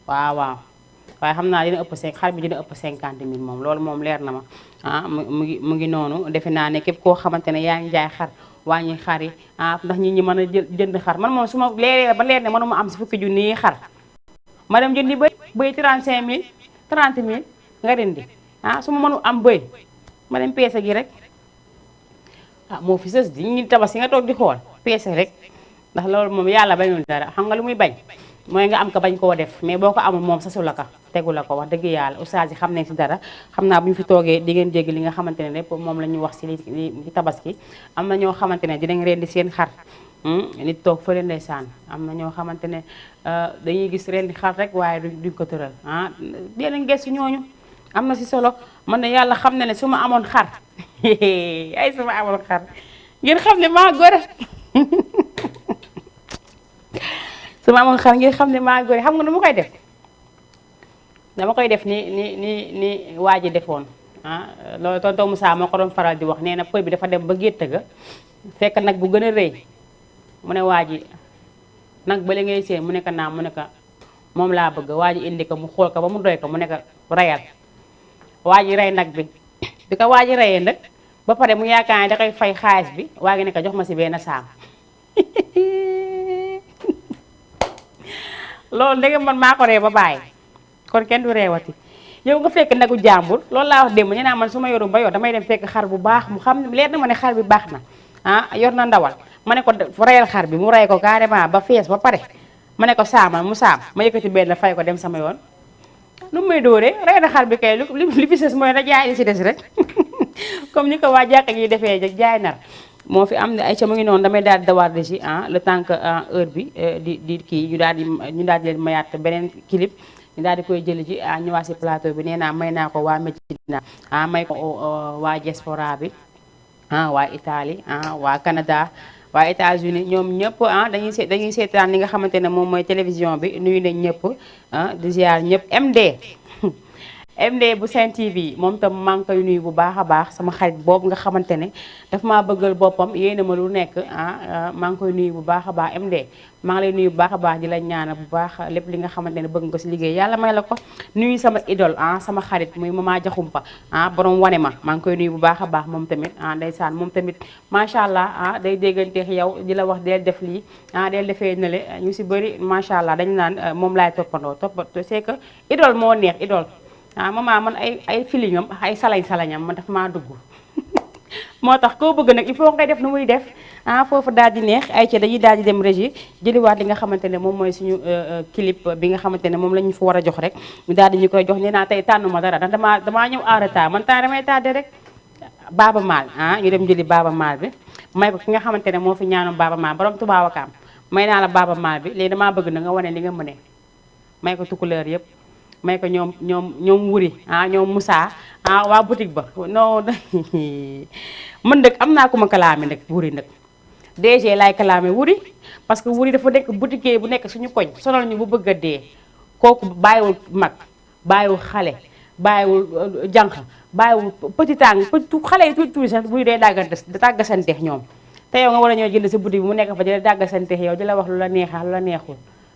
waaw waaye xam naa dina ëpp xar bi dina ëpp 50 000 moom loolu moom leer na ma mu ngi noonu defe naa ne képp koo xamante ne yaa ngi jaay xar wàññi xar yi ndax nit ñi mën a jënd xar man moom su ma leeree ba leer ne mënuma am si fukki junni xar ma dem jëndi bëy 35 000 30 000 nga rendi su ma mënu am bëy ma dem peese gi rek moo fi sës di ñu tabaski nga toog di xool peese rek ndax loolu moom yàlla bañul dara xam nga lu muy bañ mooy nga am ko bañ koo def mais boo ko amul moom sasu la ka tegu la ko wax dëgg yàlla oustaz yi xam nañ si dara xam naa bu ñu fi toogee di ngeen dégg li nga xamante ne lépp moom la ñu wax si li tabaski am na ñoo xamante ne dinañ rendi seen xar nit toog fële ndeysaan am na ñoo xamante ne dañuy gis rendi xar rek waaye duñ ko tëral dinañ gëstu ñooñu am na si solo man ne yàlla xam na ne su ma amoon xar ay su ma amoon xar ngeen xam ne maa gore su ma amoon xar ngeen xam ne maa gore xam nga nu ma koy def dama koy def ni waa ji defoon loolu tonton Moussa moo ko doon faral di wax nee na pël bi dafa dem ba gétt ga fekk nag bu gën a rëy mu ne waa ji nag bale ngay seen mu ne ko naam mu ne ko moom laa bëgg waa ji indi ko mu xool ko ba mu doy ko mu ne ko rayal waa ji rey nag bi ko waa ji reyee nag ba pare mu yaakaar ne da koy fay xaalis bi waa ngi ne ko jox ma si benn saam loolu léegi man maa ko ree ba bàyyi kon kenn du reewati yow nga fekk nagu jàmbur loolu laa wax démb ñu naa man su ma yorum ba yor damay dem fekk xar bu baax mu xam leer na ma ne xar bi baax na yor na ndawal ma ne ko reyal xar bi mu rey ko carrément ba fees ba pare ma ne ko saamal mu saam ma yëkkati benn fay ko dem sama yoon lu may dóoree rey na xar bi kay li fi sës mooy na jaay li si des rek comme ni ko waa jàkka yi defee jaay nar moo fi am ne ay ca mu ngi noonu damay daal di dawaat si le temps que heure bi di kii ñu daal di leen mayaat beneen clip ñu daal di koy jëli ci ñëwaat si plateau bi nee naa may naa ko waa Medina may ko waa diaspora bi waa Italie waa Canada waa États-Unis ñoom ñëpp dañuy seetaan li nga xamante ne moom mooy télévision bi nuyu nañ ñëpp di ziar ñëpp MD bu Sen TV moom tam maa ngi koy nuyu bu baax a baax sama xarit boobu nga xamante ne daf maa bëggal boppam yéena ma lu nekk maa ngi koy nuyu bu baax a baax MD maa ngi lay nuyu bu baax a baax di la ñaanal bu baax lépp li nga xamante ne bëgg nga si liggéey yàlla may la ko nuyu sama idole sama xarit muy Mama Jaxumpa borom wane ma maa ngi koy nuyu bu baax a baax moom tamit ndeysaan moom tamit macha allah day dégganteex yow di la wax del def lii del defee ne le ñu si bëri macha allah dañu naan moom laay toppandoo c'est que idole moo neex idole maman man ay filingam ay salañam man daf maa dugg moo tax koo bëgg nag il faut ngay def nu muy def foofu daal di neex ay ci dañuy daal di dem régie jëliwaat li nga xamante ne moom mooy suñu clip bi nga xamante ne moom la ñu fa war a jox rek ñu daal di ñu koy jox nee naa tey tànnuma dara ndax damaa ñëw en retard man temps damay tardé rek Baaba Maal ñu dem jëli Baaba Maal bi may ko ki nga xamante ne moo fi ñaanoon Baaba Maal borom Tubaawakaam may naa la Baaba Maal bi léegi damaa bëgg na nga wane li nga mëne may ko tukkuleer yëpp may ko ñoom wuri ñoom Moussa waa boutique ba non man nag am naa ku ma kalaame nag wuri nag DG laay kalaame wuri parce que wuri dafa nekk boutique bu nekk suñu koñ sonal ñu bu bëgg a dee kooku bàyyiwul mag bàyyiwul xale bàyyiwul jànq bàyyiwul petit xale yi tuuti sax wuri day dàggasanteex ñoom te yow nga war a ñëw jënd si boutique bi mu nekk fa di la dàggasanteex yow di la wax lu la neexal lu la neexul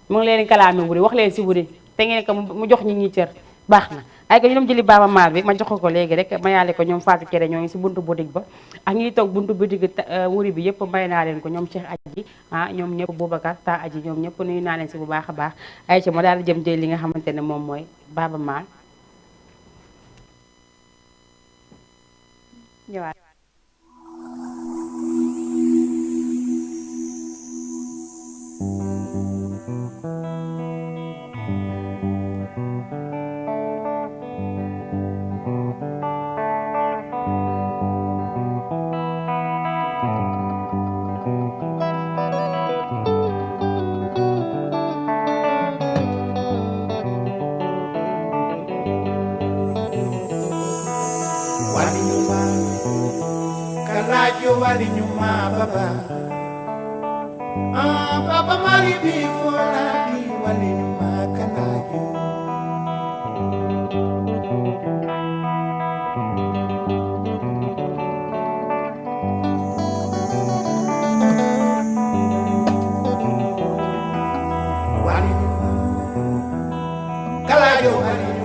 mu ngi leen kalaame wuri wax leen si wuri te ngeen ko mu jox ñi cër baax na ay ko ñu dem jëli Baaba Maal bi ma jox ko léegi rek ma yaale ko ñoom Fatou Kéré ñoo ngi si buntu boutique ba ak ñi toog buntu boutique wuri bi yëpp may naa leen ko ñoom Cheikh Aji ñoom ñëpp Boubacar ta Aji ñoom ñëpp nuyu naa leen si bu baax a baax ay ci ma daal di jëm jël li nga xamante ne moom mooy Baaba Maal ñëwaat walinyuma baba baba mali bi folani walinyuma kanayo walinyuma kalayo walinyuma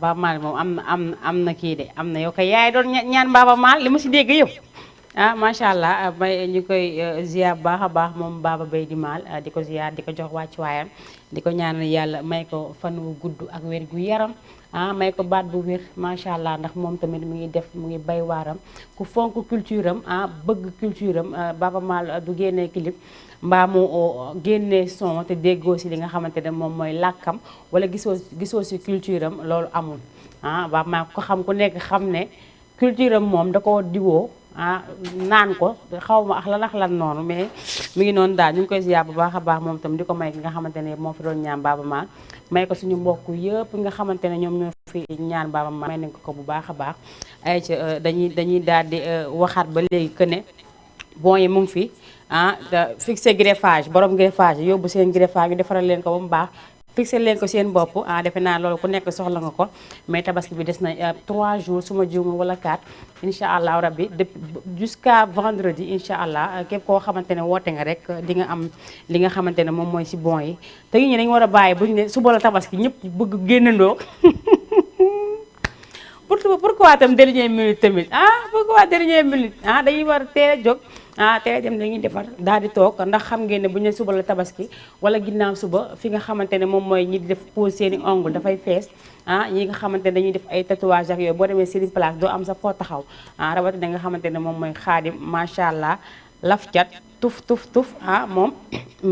Baaba Maal moom am na kii de am na yow kay yaay doon ñaan Baaba Maal li ma si dégg yëpp macha allah may ñu koy ziar baax a baax moom Baba Bay di Maal di ko ziar di ko jox wàccuwaayam di ko ñaanal yàlla may ko fan wu gudd ak wér gu yaram may ko baat bu wér macha allah ndax moom tamit mu ngi def mu ngi bay waaram ku fonk culture am bëgg culture am Baba Maal du génnee clip mbaa mu génnee son te déggoo si li nga xamante ne moom mooy làkkam wala gisoo si culture am loolu amul Baba Maal ko xam ku nekk xam ne culture am moom da ko diwoo naan ko xaw ma ak lan noonu mais mi ngi noonu daal ñu ngi koy ziar bu baax a baax moom tam di ko may ki nga xamante ne moo fi doon ñaan Baaba Maal may ko suñu mbokk yëpp nga xamante ne ñoom ñoo fi ñaan Baaba Maal may nañ ko bu baax a baax ay ci dañuy daal di waxaat ba léegi que ne bon yi mu ngi fi fixé greffage borom greffage yóbbu seen greffage ñu defaral leen ko ba mu baax fixé leen ko seen bopp defe naa loolu ku nekk soxla nga ko mais tabaski bi des na 3 jours su ma juumul wala 4 incha allah rabbi jusqu'à vendredi incha allah képp koo xamante ne woote nga rek di nga am li nga xamante ne moom mooy si bon yi te ñi dañu war a bàyyi buñu ne suba la tabaski ñëpp bëgg génnandoo pourquoi tam dernière minute tamit pourquoi dernière minute dañuy war a teel a jóg teel a dem dañuy defar daal di toog ndax xam ngeen ne bu ñu ne suba la tabaski wala ginnaaw suba fi nga xamante ne moom mooy ñi di def pose seeni ongle dafay fees ñi nga xamante ne dañuy def ay tatouage ak yooyu boo demee seeni place doo am sa foo taxaw rawatina nga xamante ne moom mooy Xaadim macha allah laf cat tuf moom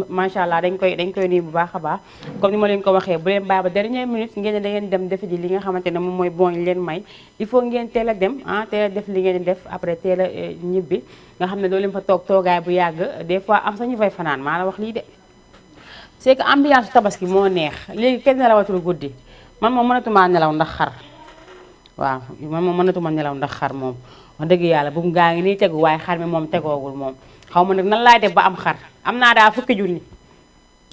macha allah dañ koy nuyu bu baax a baax comme ni ma leen ko waxee bu leen bàyyi ba dernière minute ngeen ne da ngeen dem defe ji li nga xamante ne moom mooy bon yi leen may il faut ngeen teel a dem teel a def li ngeen di def après teel a ñibbi nga xam ne doo leen fa toog toogaay bu yàgg des fois am sañu fay fanaan maa la wax lii de c'est que ambiance tabaski moo neex léegi kenn nelawatul guddi man moom mënatuma nelaw ndax xar waaw man moom mënatuma nelaw ndax xar moom wax dëgg yàlla bu gaa ngi nii tegu waaye xar mi moom tegoogul moom xaw ma nag nan laay def ba am xar am naa daal fukki junni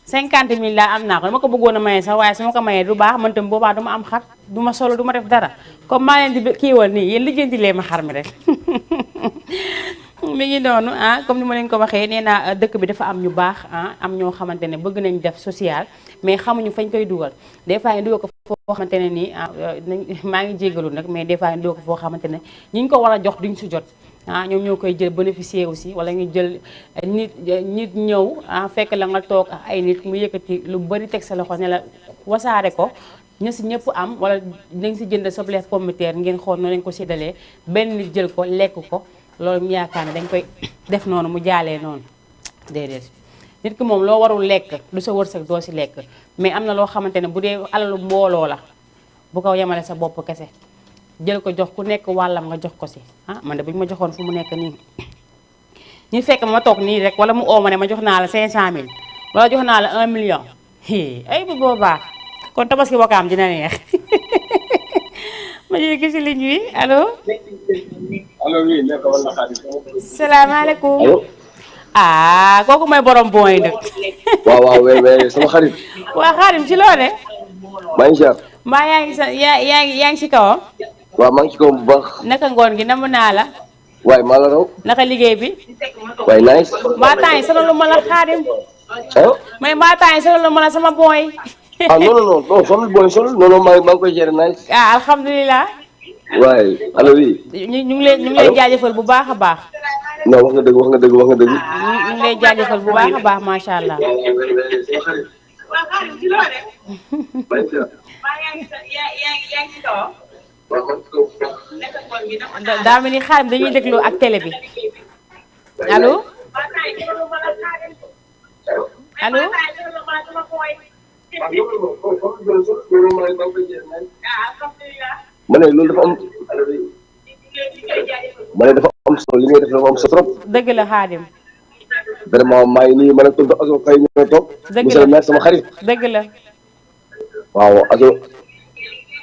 50 000 laa am naa ko dama ko bëggoon a maye sax waaye su ma ko mayee du baax man tam boobaa du ma am xar du ma solo du ma def dara comme maa leen di kiiwal nii yéen lijjanti lee ma xar mi rek mi ngi noonu comme ni ma leen ko waxee nee naa dëkk bi dafa am ñu baax am ñoo xamante ne bëgg nañ def social mais xamuñu fañ koy dugal des fois ñu dugal ko foo xamante ne nii maa ngi jégalu nag mais des fois ñu dugal ko foo xamante ne ñi ñu ko war a jox duñ si jot ñoom ñoo koy jël bénéficier aussi wala ñu jël nit ñëw fekk la nga toog ak ay nit mu yëkkati lu bari teg sa loxo ne la wasaare ko ñu si ñëpp am wala dañ si jënd soble pomme de terre ngeen xool noonu lañ ko séddalee benn nit jël ko lekk ko loolu mu yaakaar ne dañ koy def noonu mu jaalee noonu déedéet nit ki moom loo warul lekk du sa wërsëg doo si lekk mais am na loo xamante ne bu dee alalu mbooloo la bu ko yemale sa bopp kese jël ko jox ku nekk wàllam nga jox ko si man de bu ñu ma joxoon fu mu nekk nii ñu fekk ma toog nii rek wala mu oo ma ne ma jox naa la 500000 wala jox naa la 1 million ay bu boobaa kon tabaski Wakaam dina neex ma jël si ligne bi allo. allo oui nekk wala Xaadim. salaamaaleykum. allo. kooku mooy borom bon yi nag. waaw sama xarit. waa Xaadim ci loo ne. maa ngi ziar. mbaa yaa ngi si kawam. waaw maa ngi ci kawam bu baax. naka ngoon gi namm naa la. waaye maa la raw. naka liggéey bi. waaye nice. mbaa temps yi sonalu ma la Xaadim. mais mbaa temps yi sonalu ma la sama bon yi. non sonal booy sonal non maa ngi koy gérer nice. alhamdulilah. waaye allo oui. ñu ngi lay jaajëfal bu baax a baax. non wax nga dëgg. ñu ngi lay jaajëfal bu baax a baax macha allah. daa mel ni Xaadim dañuy déglu ak télé bi allo. allo. ma ne loolu dafa am. ma ne dafa am solo li ngay def dafa am solo trop. dëgg la Xaadim. vraiment maa ngi nii mën a tontu Azo Faye ñoo toog. dëgg la monsieur le maire sama xarit. dëgg la. waaw Azo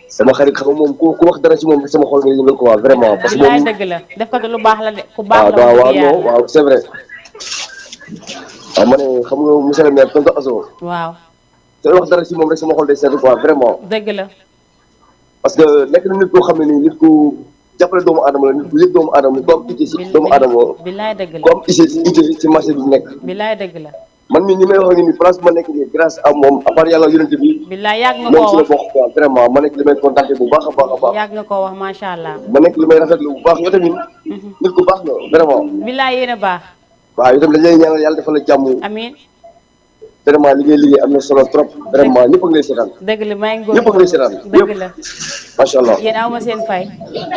sama xarit xam nga moom ku wax dara ci moom sama xol nga yëngal ko waa vraiment. parce que moom dëgg la def ko lu baax la de ku baax la. waaw c'est vrai. waaw ma ne xam nga monsieur le maire tontu Azo. waaw. te wax dara ci moom rek sama xol day sedd quoi vraiment. dëgg la. parce que nekk na nit koo xam ne nii nit ku jàppale doomu aadama la nit ku yëg doomu aadama nit ku am itte si doomu aadama. bilaay dëgg la ku am itte ci marché bi nekk. bilaay dëgg la. man mii ñi may wax nii place bi ma nekk nii grâce à moom à part yàlla yonent bi. bilaay yàgg nga moom koo ci la wax bokk quoi vraiment ma nekk li may contacté bu baax a baax a baax. yàgg nga koo wax macha allah. ma nekk li may rafetlu bu baax yow tamit. nit ku baax la vraiment. bilaay yéen a baax. waaw yow tamit dañ lay ñaanal yàlla defal la jàmm. amiin. vraiment li ngay liggéey am na solo trop vraiment ñëpp a ngi lay seetaan. dëgg la maa ngi ñëpp a ngi lay seetaan dëgg la macha allah. yéen aw ma seen fay.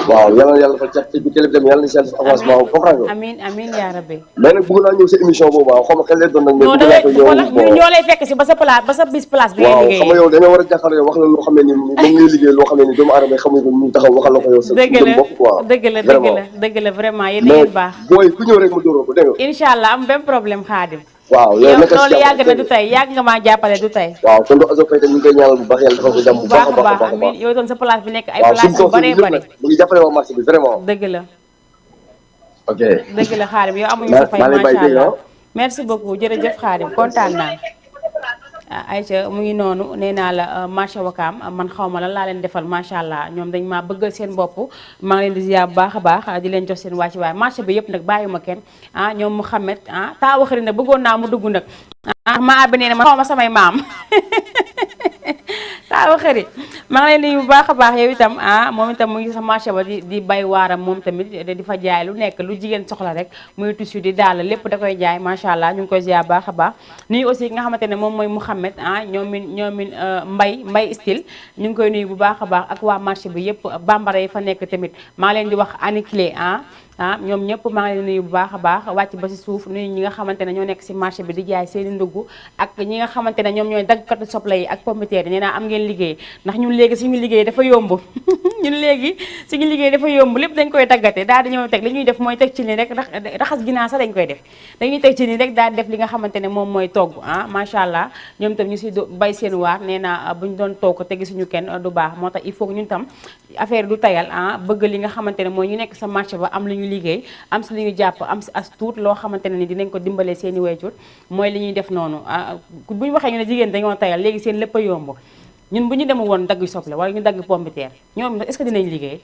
waaw yàlla na yàlla dafa cat bi télé bi dem yàlla na si yàlla avancement bu comprendre nga. amiin amiin yaa rabbi. mais nag bëgg naa ñëw sa émission boobu waaw xaw ma xel lay doon nag. mais bëgg naa ko ñëw ñoo lay fekk si ba sa place ba sa bis place bi ngay liggéey. waaw xam nga yow dañoo war a jàkkaarloo yow wax la loo xam ne ni moom ngay liggéey loo xam ne ni doomu aadama yi xamuñ ko ñu taxaw waxal la ko yow sa jëm bopp quoi dëgg la vraiment yéen a ngeen baax. booy ku ñëw rek ma dóoroo ko dégg nga. incha allah am benn problème Khadim. waaw yow loolu yàgg na du tey yàgg nga maa jàppale du tey. waaw kon Azo Faye tam ñu ngi koy ñaanal bu baax yàlla dafa ko jàmm bu baax a baax amiin yow doon sa place bi nekk ay place yu bëree bëri. mu ngi jàppale waa marché bi vraiment. dëgg la. ok dëgg la Khadim yow amuñu sa fay macha allah merci beaucoup jërëjëf Khadim kontaan naa. Aïcha mu ngi noonu nee naa la marché Wakaam man xaw ma lan laa leen defal macha allah ñoom dañ maa bëggal seen bopp maa ngi leen di ziar bu baax a baax di leen jox seen wàcc waaye marché bi yëpp nag bàyyuma kenn ñoom Mouhamed taa waxari nag bëggoon naa mu dugg nag ma abbi nee na ma xaw ma samay maam taa waxari maa ngi leen di bu baax a baax yow itam moom itam mu ngi sa marché ba di bay waaram moom tamit di fa jaay lu nekk lu jigéen soxla rek muy tissu di daal lépp da koy jaay macha allah ñu ngi koy ziar baax a baax nuyu aussi nga xamante ne moom mooy Mouhamed ñoomin mbay style ñu ngi koy nuyu bu baax a baax ak waa marché bi yëpp bambara yi fa nekk tamit maa leen di wax aniclé ñoom ñëpp maa ngi leen nuyu bu baax a baax wàcc ba si suuf nuyu ñi nga xamante ne ñoo nekk si marché bi di jaay seeni ndugg ak ñi nga xamante ne ñoom ñooy daggkatu soble yi ak pomme de terre yi nee naa am ngeen liggéey ndax ñun léegi suñu liggéey dafa yomb ñun léegi suñu liggéey dafa yomb lépp dañ koy daggate daal di ñëw teg li ñuy def mooy teg ci ni rek raxas ginaar sax dañ koy def dañuy teg ci ni rek daal di def li nga xamante ne moom mooy togg macha allah ñoom tam ñu si bay seen waar nee naa bu ñu doon togg te gisuñu kenn du baax moo tax il faut que ñun tam affaire du tayal bëgg li nga xamante ne mooy ñu nekk sa marché ba am li ñu liggéey am si li ñu jàpp am si as tuut loo xamante ne ni dinañ ko dimbalee seen i wayjur mooy li ñuy def noonu bu ñu waxee ñu ne jigéen dañoo tayal léegi seen lépp a yomb ñun bu ñu dem woon dagg soble wala ñu dagg pomme de terre ñoom est-ce que dinañ liggéey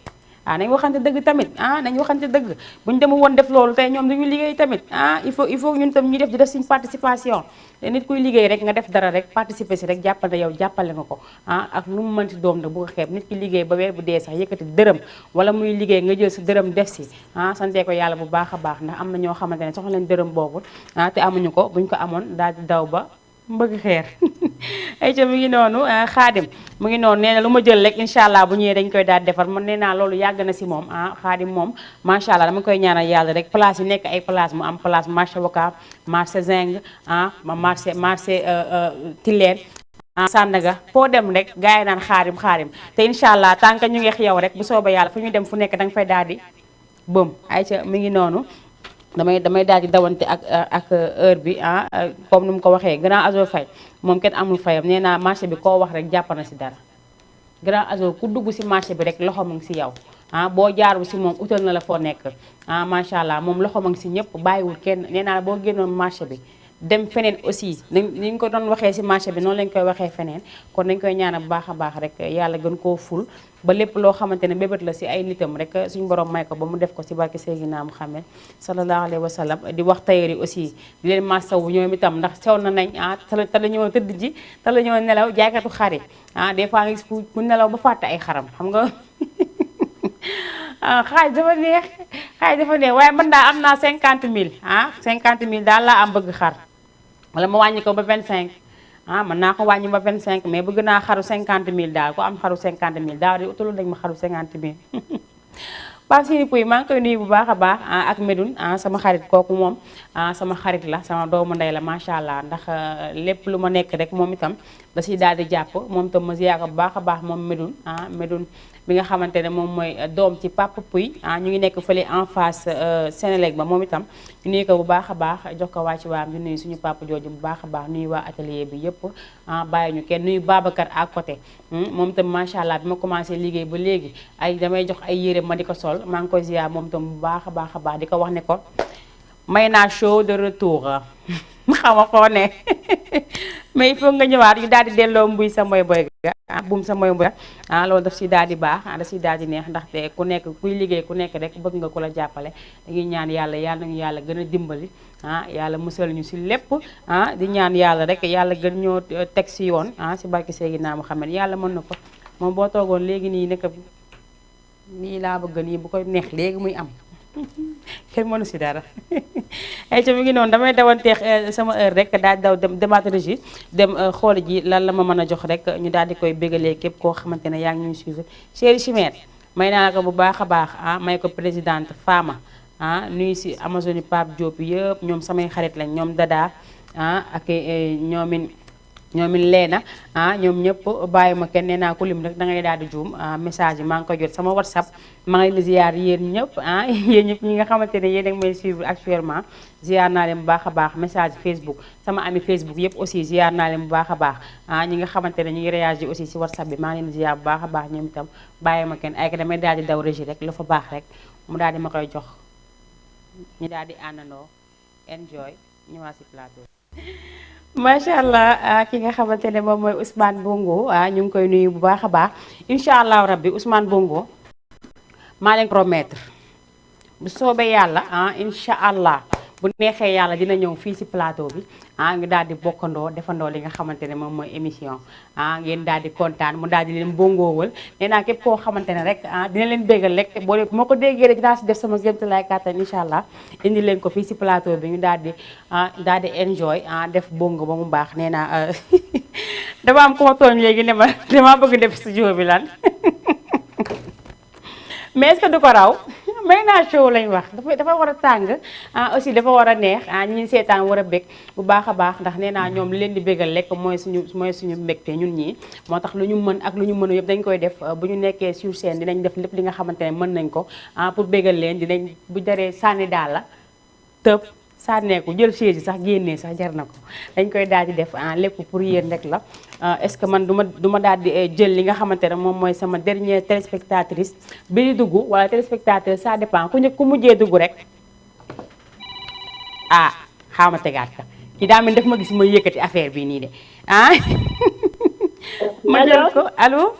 nañ waxante dëgg tamit nañ waxante dëgg bu ñu dem woon def loolu tey ñoom dañu liggéey tamit il faut ñun tam ñu def di def suñu participation te nit kuy liggéey rek nga def dara rek participer si rek jàppal na yow jàppale nga ko ak lu mu mënti doom nag bu ko xeeb nit ki liggéey ba weer bu dee sax yëkkati dërëm wala muy liggéey nga jël sa dërëm def si santee ko yàlla bu baax a baax ndax am na ñoo xamante ne soxla leen dërëm boobu te amuñu ko buñ ko amoon daal di daw ba mbëgg xeer ay ca mu ngi noonu Khadim mu ngi noonu nee na lu ma jël rek incha allah bu ñëwee dañ koy daal defar man nee naa loolu yàgg na si moom Khadim moom macha allah dama koy ñaanal yàlla rek place yi nekk ay place mu am place marché Wakaam marché Zing marché Tilène Sandaga foo dem rek gars yi naan Khadim te incha allah tant que ñu ngi yow rek bu soobee yàlla fu ñu dem fu nekk danga fay daal di bëm ay ca mu ngi noonu damay daal di dawante ak heure bi comme ni mu ko waxee grand Azo Faye moom kenn amul fayam nee naa marché bi koo wax rek jàpp na si dara grand Azo ku dugg si marché bi rek loxo mu ngi si yow boo jaarul si moom utal na la foo nekk macha allah moom loxo mu ngi si ñëpp bàyyiwul kenn nee naa boo génnoon marché bi dem feneen aussi ni ñu ko doon waxee si marché bi noonu lañ koy waxee feneen kon dañ koy ñaanal bu baax a baax rek yàlla gën koo ful ba lépp loo xamante ne bébét la si ay nitam rek suñu borom may ko ba mu def ko si barke Seydina Muhammad sallallahu alayhi wa sallam di wax tailleur yi aussi di leen masawu ñoom itam ndax sew na nañ te la ñoo tëdd ji te la ñoo nelaw jaaykatu xar yi des fois nga gis ku nelaw ba fàtte ay xaram xam nga xaaj dafa neex waaye man daal am naa 50 000 50 000 daal laa am bëgg xar wala ma wàññi ko ba 25 mën naa ko wàññi ba 25 mais bëgg naa xaru 50 000 daal ku am xaru 50 000 daaw di utalu dañ ma xaru 50 000 Pape Sini Pouye maa ngi koy nuyu bu baax a baax ak Medoune sama xarit kooku moom sama xarit la sama doomu ndey la macha allah ndax lépp lu ma nekk rek moom itam da siy daal di jàpp moom itam ma ziyaar ko bu baax a baax moom Medoune bi nga xamante ne moom mooy doom ci Pape Pouye ñu ngi nekk fële en face Sénélec ba moom itam ñu nuyu ko bu baax a baax jox ko waa ci waam di nuyu suñu papa jooju bu baax a baax nuyu waa atelier bi yëpp bàyyi ñu kenn nuyu Babacar à côté moom itam macha allah bi ma commencé liggéey ba léegi ay damay jox ay yére ma di ko sol maa ngi koy ziyaar moom itam bu baax a baax di ko wax ne ko may naa show de retour xam nga foo ne mais il faut nga ñëwaat ñu daal di delloo mbuy sa moy boy ga buum sa moy boy loolu daf si daal di baax daf si daal di neex ndaxte ku nekk kuy liggéey ku nekk rek bëgg nga ku la jàppale dañuy ñaan yàlla nañu yàlla gën a dimbali yàlla musal ñu si lépp di ñaan yàlla rek yàlla gën ñoo teg si yoon si barke Seydina Muhammad yàlla mën na ko moom boo toogoon léegi nii nekk nii laa bëgg nii bu koy neex léegi muy am kenn mënu si dara ay ca mi ngi noonu damay dawanteex sama heure rek daal daw dem demaat régie dem xool ji lan la ma mën a jox rek ñu daal di koy bégalee képp koo xamante ne yaa ngi ñuy suivre chéri chimère may naa ko bu baax a baax ah may ko présidente Fama ah nuyu si Amazone Pape Diop yëpp ñoom samay xarit lañ ñoom Dada ah ak ñoomin leena ah ñoom ñëpp bàyyi ma kenn nee naa ku lim rek da ngay daal di juum message yi maa ngi koy jot sama WhatsApp maa ngi leen ziar yéen ñëpp ah yéen ñëpp ñi nga xamante ne yéen a ngi may suivre actuellement ziar naa leen bu baax a baax message Facebook sama ami Facebook yëpp aussi ziar naa leen bu baax a baax ah ñi nga xamante ne ñu ngi réagir aussi si WhatsApp bi maa ngi leen ziar bu baax a baax ñoom itam bàyyi ma kenn ay ka damay daal di daw régie rek lu fa baax rek mu daal di ma koy jox ñu daal di àndandoo enjoy ñëwaat si plateau macha allah ki nga xamante ne moom mooy Ousmane Bongo ñu ngi koy nuyu bu baax a baax incha allah rabbi Ousmane Bongo maa leen promettre bu soobee yàlla incha allah bu neexee yàlla dina ñëw fii si plateau bi ngi daal di bokkandoo defandoo li nga xamante ne moom mooy émission ngeen daal di kontaan mu daal di leen bongoowal nee naa képp koo xamante ne rek dina leen béggal rek boo moo ko déggee rek dinaa si def sama gémte lay kàttan incha allah indi leen ko fii si plateau bi ñu daal di enjoy def bongo ba mu baax nee naa dama am ku ma tooñ léegi ne ma dama bëgg def studio bi lan mais est-ce que du ko raw may naa show lañ wax dafa war a tàng aussi dafa war a neex ñi seetaan war a bég bu baax a baax ndax nee naa ñoom li leen di bégal lekk mooy suñu mbégte ñun ñii moo tax lu ñu mën ak lu ñu mënu yëpp dañ koy def bu ñu nekkee sur scène dinañ def lépp li nga xamante ne mën nañ ko pour bégal leen dinañ bu jaree sànni daal la tëb sànneeku jël chaise yi sax génnee sax jar na ko dañ koy daal di def lépp pour yéen rek la est-ce que man du ma daal di jël li nga xamante ne moom mooy sama dernière téléspectatrice bi di dugg wala téléspectateur ça dépend ku mujjee dugg rek xaama tegaat ka ki daa mel daf ma gis ma yëkkati affaire bi nii de ma jël ko allo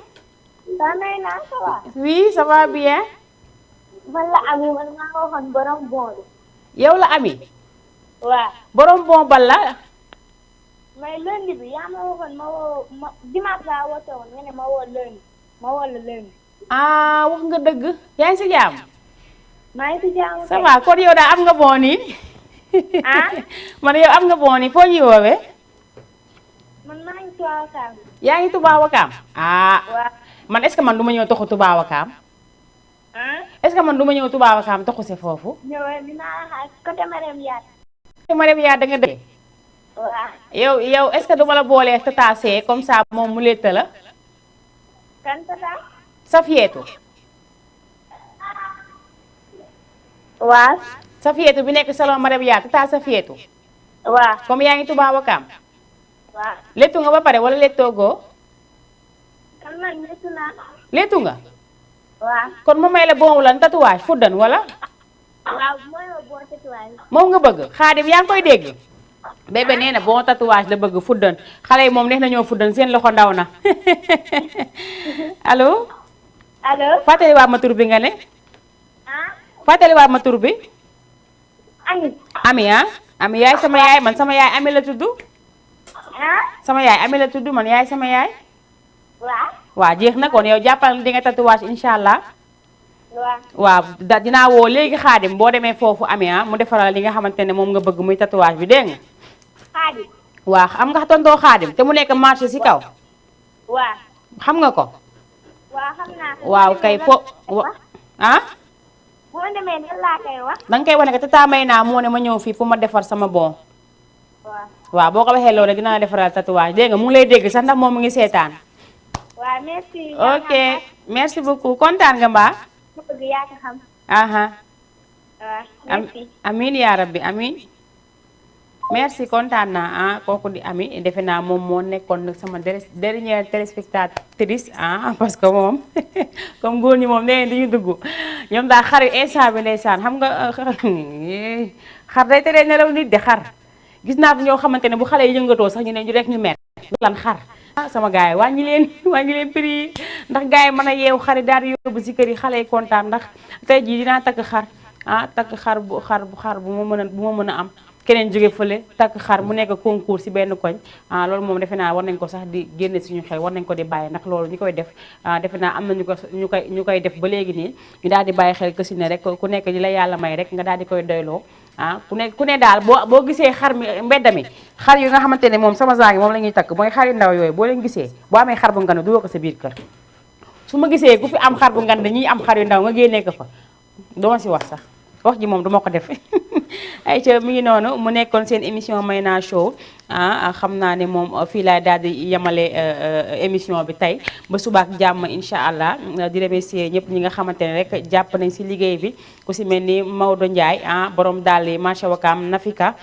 oui ça va bien man la Ami man maa nga waxoon borom bon bi yow la Ami waaw borom bon bal la mais lundi bi yaa ma waxoon ma dimanche laa woote woon nga ne ma woo lundi ma woo la lundi wax nga dëgg yaa ngi si jàmm maa ngi si jàmm ça va kon yow daa am nga bon nii man yow am nga bon nii foo ñuy woowee man maa ngi Touba Wakaam yaa ngi Touba Wakaam waaw man est-ce que man du ma ñëw toxu Touba Wakaam est-ce que man du ma ñëw Touba Wakaam toxu si foofu ñëwee dinaa la xaar côté Marème Yaat Marème Yaat da nga dëgg waaw yow est-ce que duma la boolee tata see comme ça moom mu létta la kan tata Safietu waaw Safietu bi nekk salon Marème Yaat tata Safietu waaw comme yaa ngi Touba Wakaam waaw léttu nga ba pare wala léttoo goo kan man léttu naa léttu nga waaw kon ma may la bon lan tatouage fuddan wala waaw mooy ma bon tatouage moom nga bëgg Xaadim yaa ngi koy dégg bébé nee na bon tatouage la bëgg fuddan xale yi moom neex nañoo fuddan seen loxo ndaw na allo fàttaliwaat ma tur bi nga ne fàttaliwaat ma tur bi Ami Ami yaay sama yaay man sama yaay Ami la tudd sama yaay Ami la tudd man yaay sama yaay waaw jeex na kon yow jàppal di nga tatouage incha allah waaw dinaa woo léegi Xaadim boo demee foofu Ami mu defaral li nga xamante ne moom nga bëgg muy tatouage bi dégg nga Xaadim waaw am nga tontoo Xaadim te mu nekk marché si kaw waaw xam nga ko waaw xam naa ko waaw kay fo boo demee nan laa koy wax danga koy wane que tata may naa moo ne ma ñëw fii pour ma defar sama bon waaw boo ko waxee loolu dina la defaral tatouage dégg nga mu ngi lay dégg sax ndax moom mu ngi seetaan waaw merci ok merci beaucoup kontaan nga mbaa bëgg yaa ko xam merci amin yaa rabbi amin merci kontaan naa kooku di Ami defe naa moom moo nekkoon nag sama dernière téléspectatrice parce que moom comme góor ñi moom nee duñu dugg ñoom daal xar instant bi ndeysaan xam nga xar day tere nelaw nit de xar gis naa fi ñoo xamante ne bu xale yi yëngatoo sax ñu ne ñu rek ñu mer lan xar sama gars yi wàññi leen prix yi ndax gars yi mën a yeew xari daal di yóbbu si kër yi xale yi kontaan ndax tey jii dinaa takk xar takk xar bu ma mën a am keneen jóge fële takk xar mu nekk concours si benn koñ loolu moom defe naa war nañ ko sax di génne suñu xel war nañ ko di bàyyi ndax loolu ñi koy def defe naa am na ñu koy def ba léegi nii ñu daal di bàyyi xel que si ne rek ku nekk di la yàlla may rek nga daal di koy doyloo ku ne daal boo gisee xar mi mbedd mi xar yu nga xamante ne moom sama zaagi moom la ñuy takk mooy xar yu ndaw yooyu boo leen gisee boo amee xar bu ngan dugal ko sa biir kër su ma gisee ku fi am xar bu ngan dañuy am xar yu ndaw nga génnee ko fa duma si wax sax wax ji moom duma ko def ay ca mi ngi noonu mu nekkoon seen émission Mayna Show xam naa ne moom fii laay daal di yemale émission bi tey ba subaak jàmm incha allah di remercier ñëpp ñi nga xamante ne rek jàpp nañ si liggéey bi ku si mel ni Maodo Ndiaye borom daal yi Macha Wakam Nafika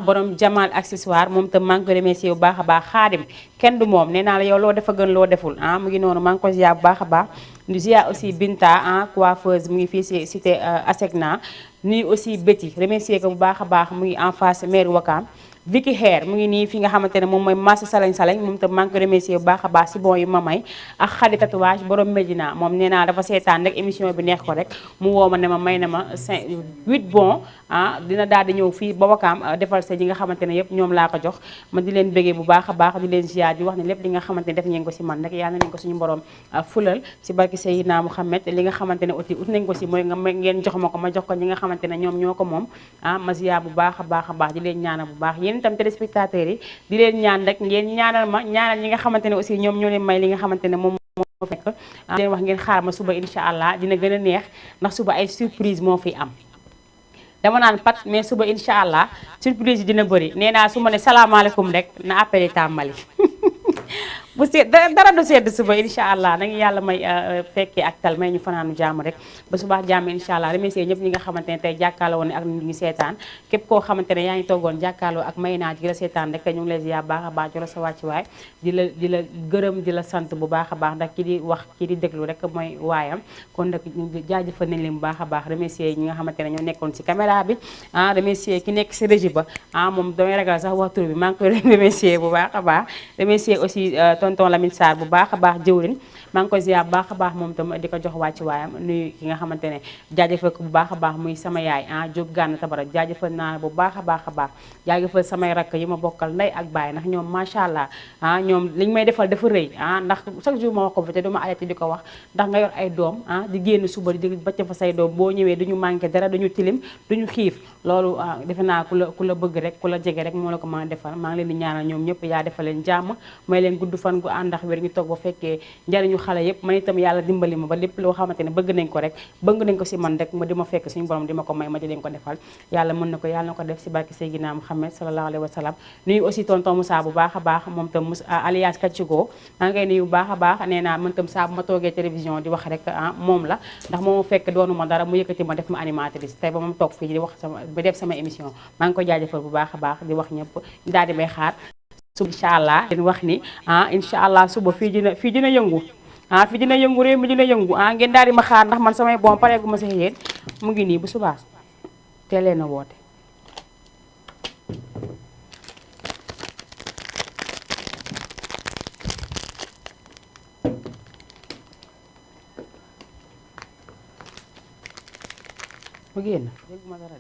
borom Jamal accessoire moom tam maa ngi ko remercier bu baax a baax Xaadim kenn du moom nee naa la yow loo defa gën loo deful mu ngi noonu maa ngi ko ziar bu baax a baax ñu ziar aussi Binta coiffeuse mu ngi fii si cité Asegna nuyu aussi Betty remercier ko bu baax a baax mu ngi en face maire Wakam Vicky Hair mu ngi nii fi nga xamante ne moom mooy marché salañ moom tam maa ngi ko remercier bu baax a baax si bon yu ma may ak xadi tatouage borom Medina moom nee naa dafa seetaan rek émission bi neex ko rek mu woo ma ne ma may na ma 8 bon dina daal di ñëw fii ba Wakaam defal sa ñi nga xamante ne yëpp ñoom laa ko jox ma di leen bëggee bu baax a baax di leen ziar di wax ne lépp li nga xamante ne def ngeen ko si man rek yàlla nañ ko suñu borom fulal si barki Seydina Mouhamed li nga xamante ne aussi ut nañ ko si mooy nga ngeen jox ma ko ma jox ko ñi nga xamante ne ñoom ñoo ko moom ma ziar bu baax a baax di leen ñaanal bu baax yéen itam téléspectateurs yi di leen ñaan rek ngeen ñaanal ma ñaanal ñi nga xamante ne aussi ñoom ñoo leen may li nga xamante ne moom moo fekk di leen wax ngeen xaar ma suba incha allah dina gën a neex ndax suba ay surprise moo fi am dama naan pat mais suba incha allah surprise yi dina bëri nee naa su ma ne salaamaaleykum rek na appelé tàmbali bu seet dara du sedd suba incha allah na ngi yàlla may fekkee ak tal may ñu fanaanu jàmm rek ba suba jàmm incha allah remercier ñëpp ñi nga xamante ne tey jàkkaarloo woon ak ñu seetaan képp koo xamante ne yaa ngi toogoon jàkkaarloo ak Mayna di la seetaan rek ñu ngi lay ziar baax a baax jola sa wàccuwaay di la gërëm di la sant bu baax a baax ndax ki di wax ki di déglu rek mooy waayam kon nag jaajëfal nañ leen bu baax a baax remercier ñi nga xamante ne ñoo nekkoon ci caméra bi remercier ki nekk ci régie ba moom damay ragal sax wax tur bi maa ngi koy remercier bu baax a baax remercier aussi tonton Lamine Sarr bu baax a baax jëwrin maa ngi koy ziar bu baax a baax moom tam di ko jox wàcc waayam nuyu ki nga xamante ne jaajëfal ko bu baax a baax muy sama yaay Diop Gana Tabara jaajëfal naa bu baax a baax jaajëfal samay rakk yi ma bokkal ndey ak baay ndax ñoom macha allah ñoom liñ may defal dafa rëy ndax chaque jour ma wax ko fi te duma arrêté di ko wax ndax nga yor ay doom di génn suba di bacc fa say doom boo ñëwee duñu manqué dara duñu tilim duñu xiif loolu defe naa ku la bëgg rek ku la jege rek moo la ko mën a defal maa ngi leen di ñaanal ñoom ñëpp yaa defal leen jàmm may leen gudd fan gu àndax wér ñu toog ba fekkee njariñu xale yëpp man itam yàlla dimbali ma ba lépp loo xamante ne bëgg nañ ko rek bëgg nañ ko si man rek ma di ma fekk suñu borom di ma ko may ma di leen ko defal yàlla mën na ko yàlla na ko def si barke Seydina Muhammad sallallahu alayhi wa sallam nuyu aussi tonton Moussa bu baax a baax moom tam alias Kachigo maa ngi koy nuyu bu baax a baax nee naa man tam saa bu ma toogee télévision di wax rek moom la ndax moom fekk doonu ma dara mu yëkkati ma def ma animatrice tey ba moom toog fii di wax ba def sama émission maa ngi ko jaajëfal bu baax a baax di wax ñëpp daal di may xaar suba incha allah leen wax ni incha allah suba fii dina yëngu fii dina yëngu réew mi dina yëngu ngeen daal di ma xaar ndax man samay bon pareegu ma sa yéen mu ngi nii bu subaa teel leen a woote mu génn déggu ma dara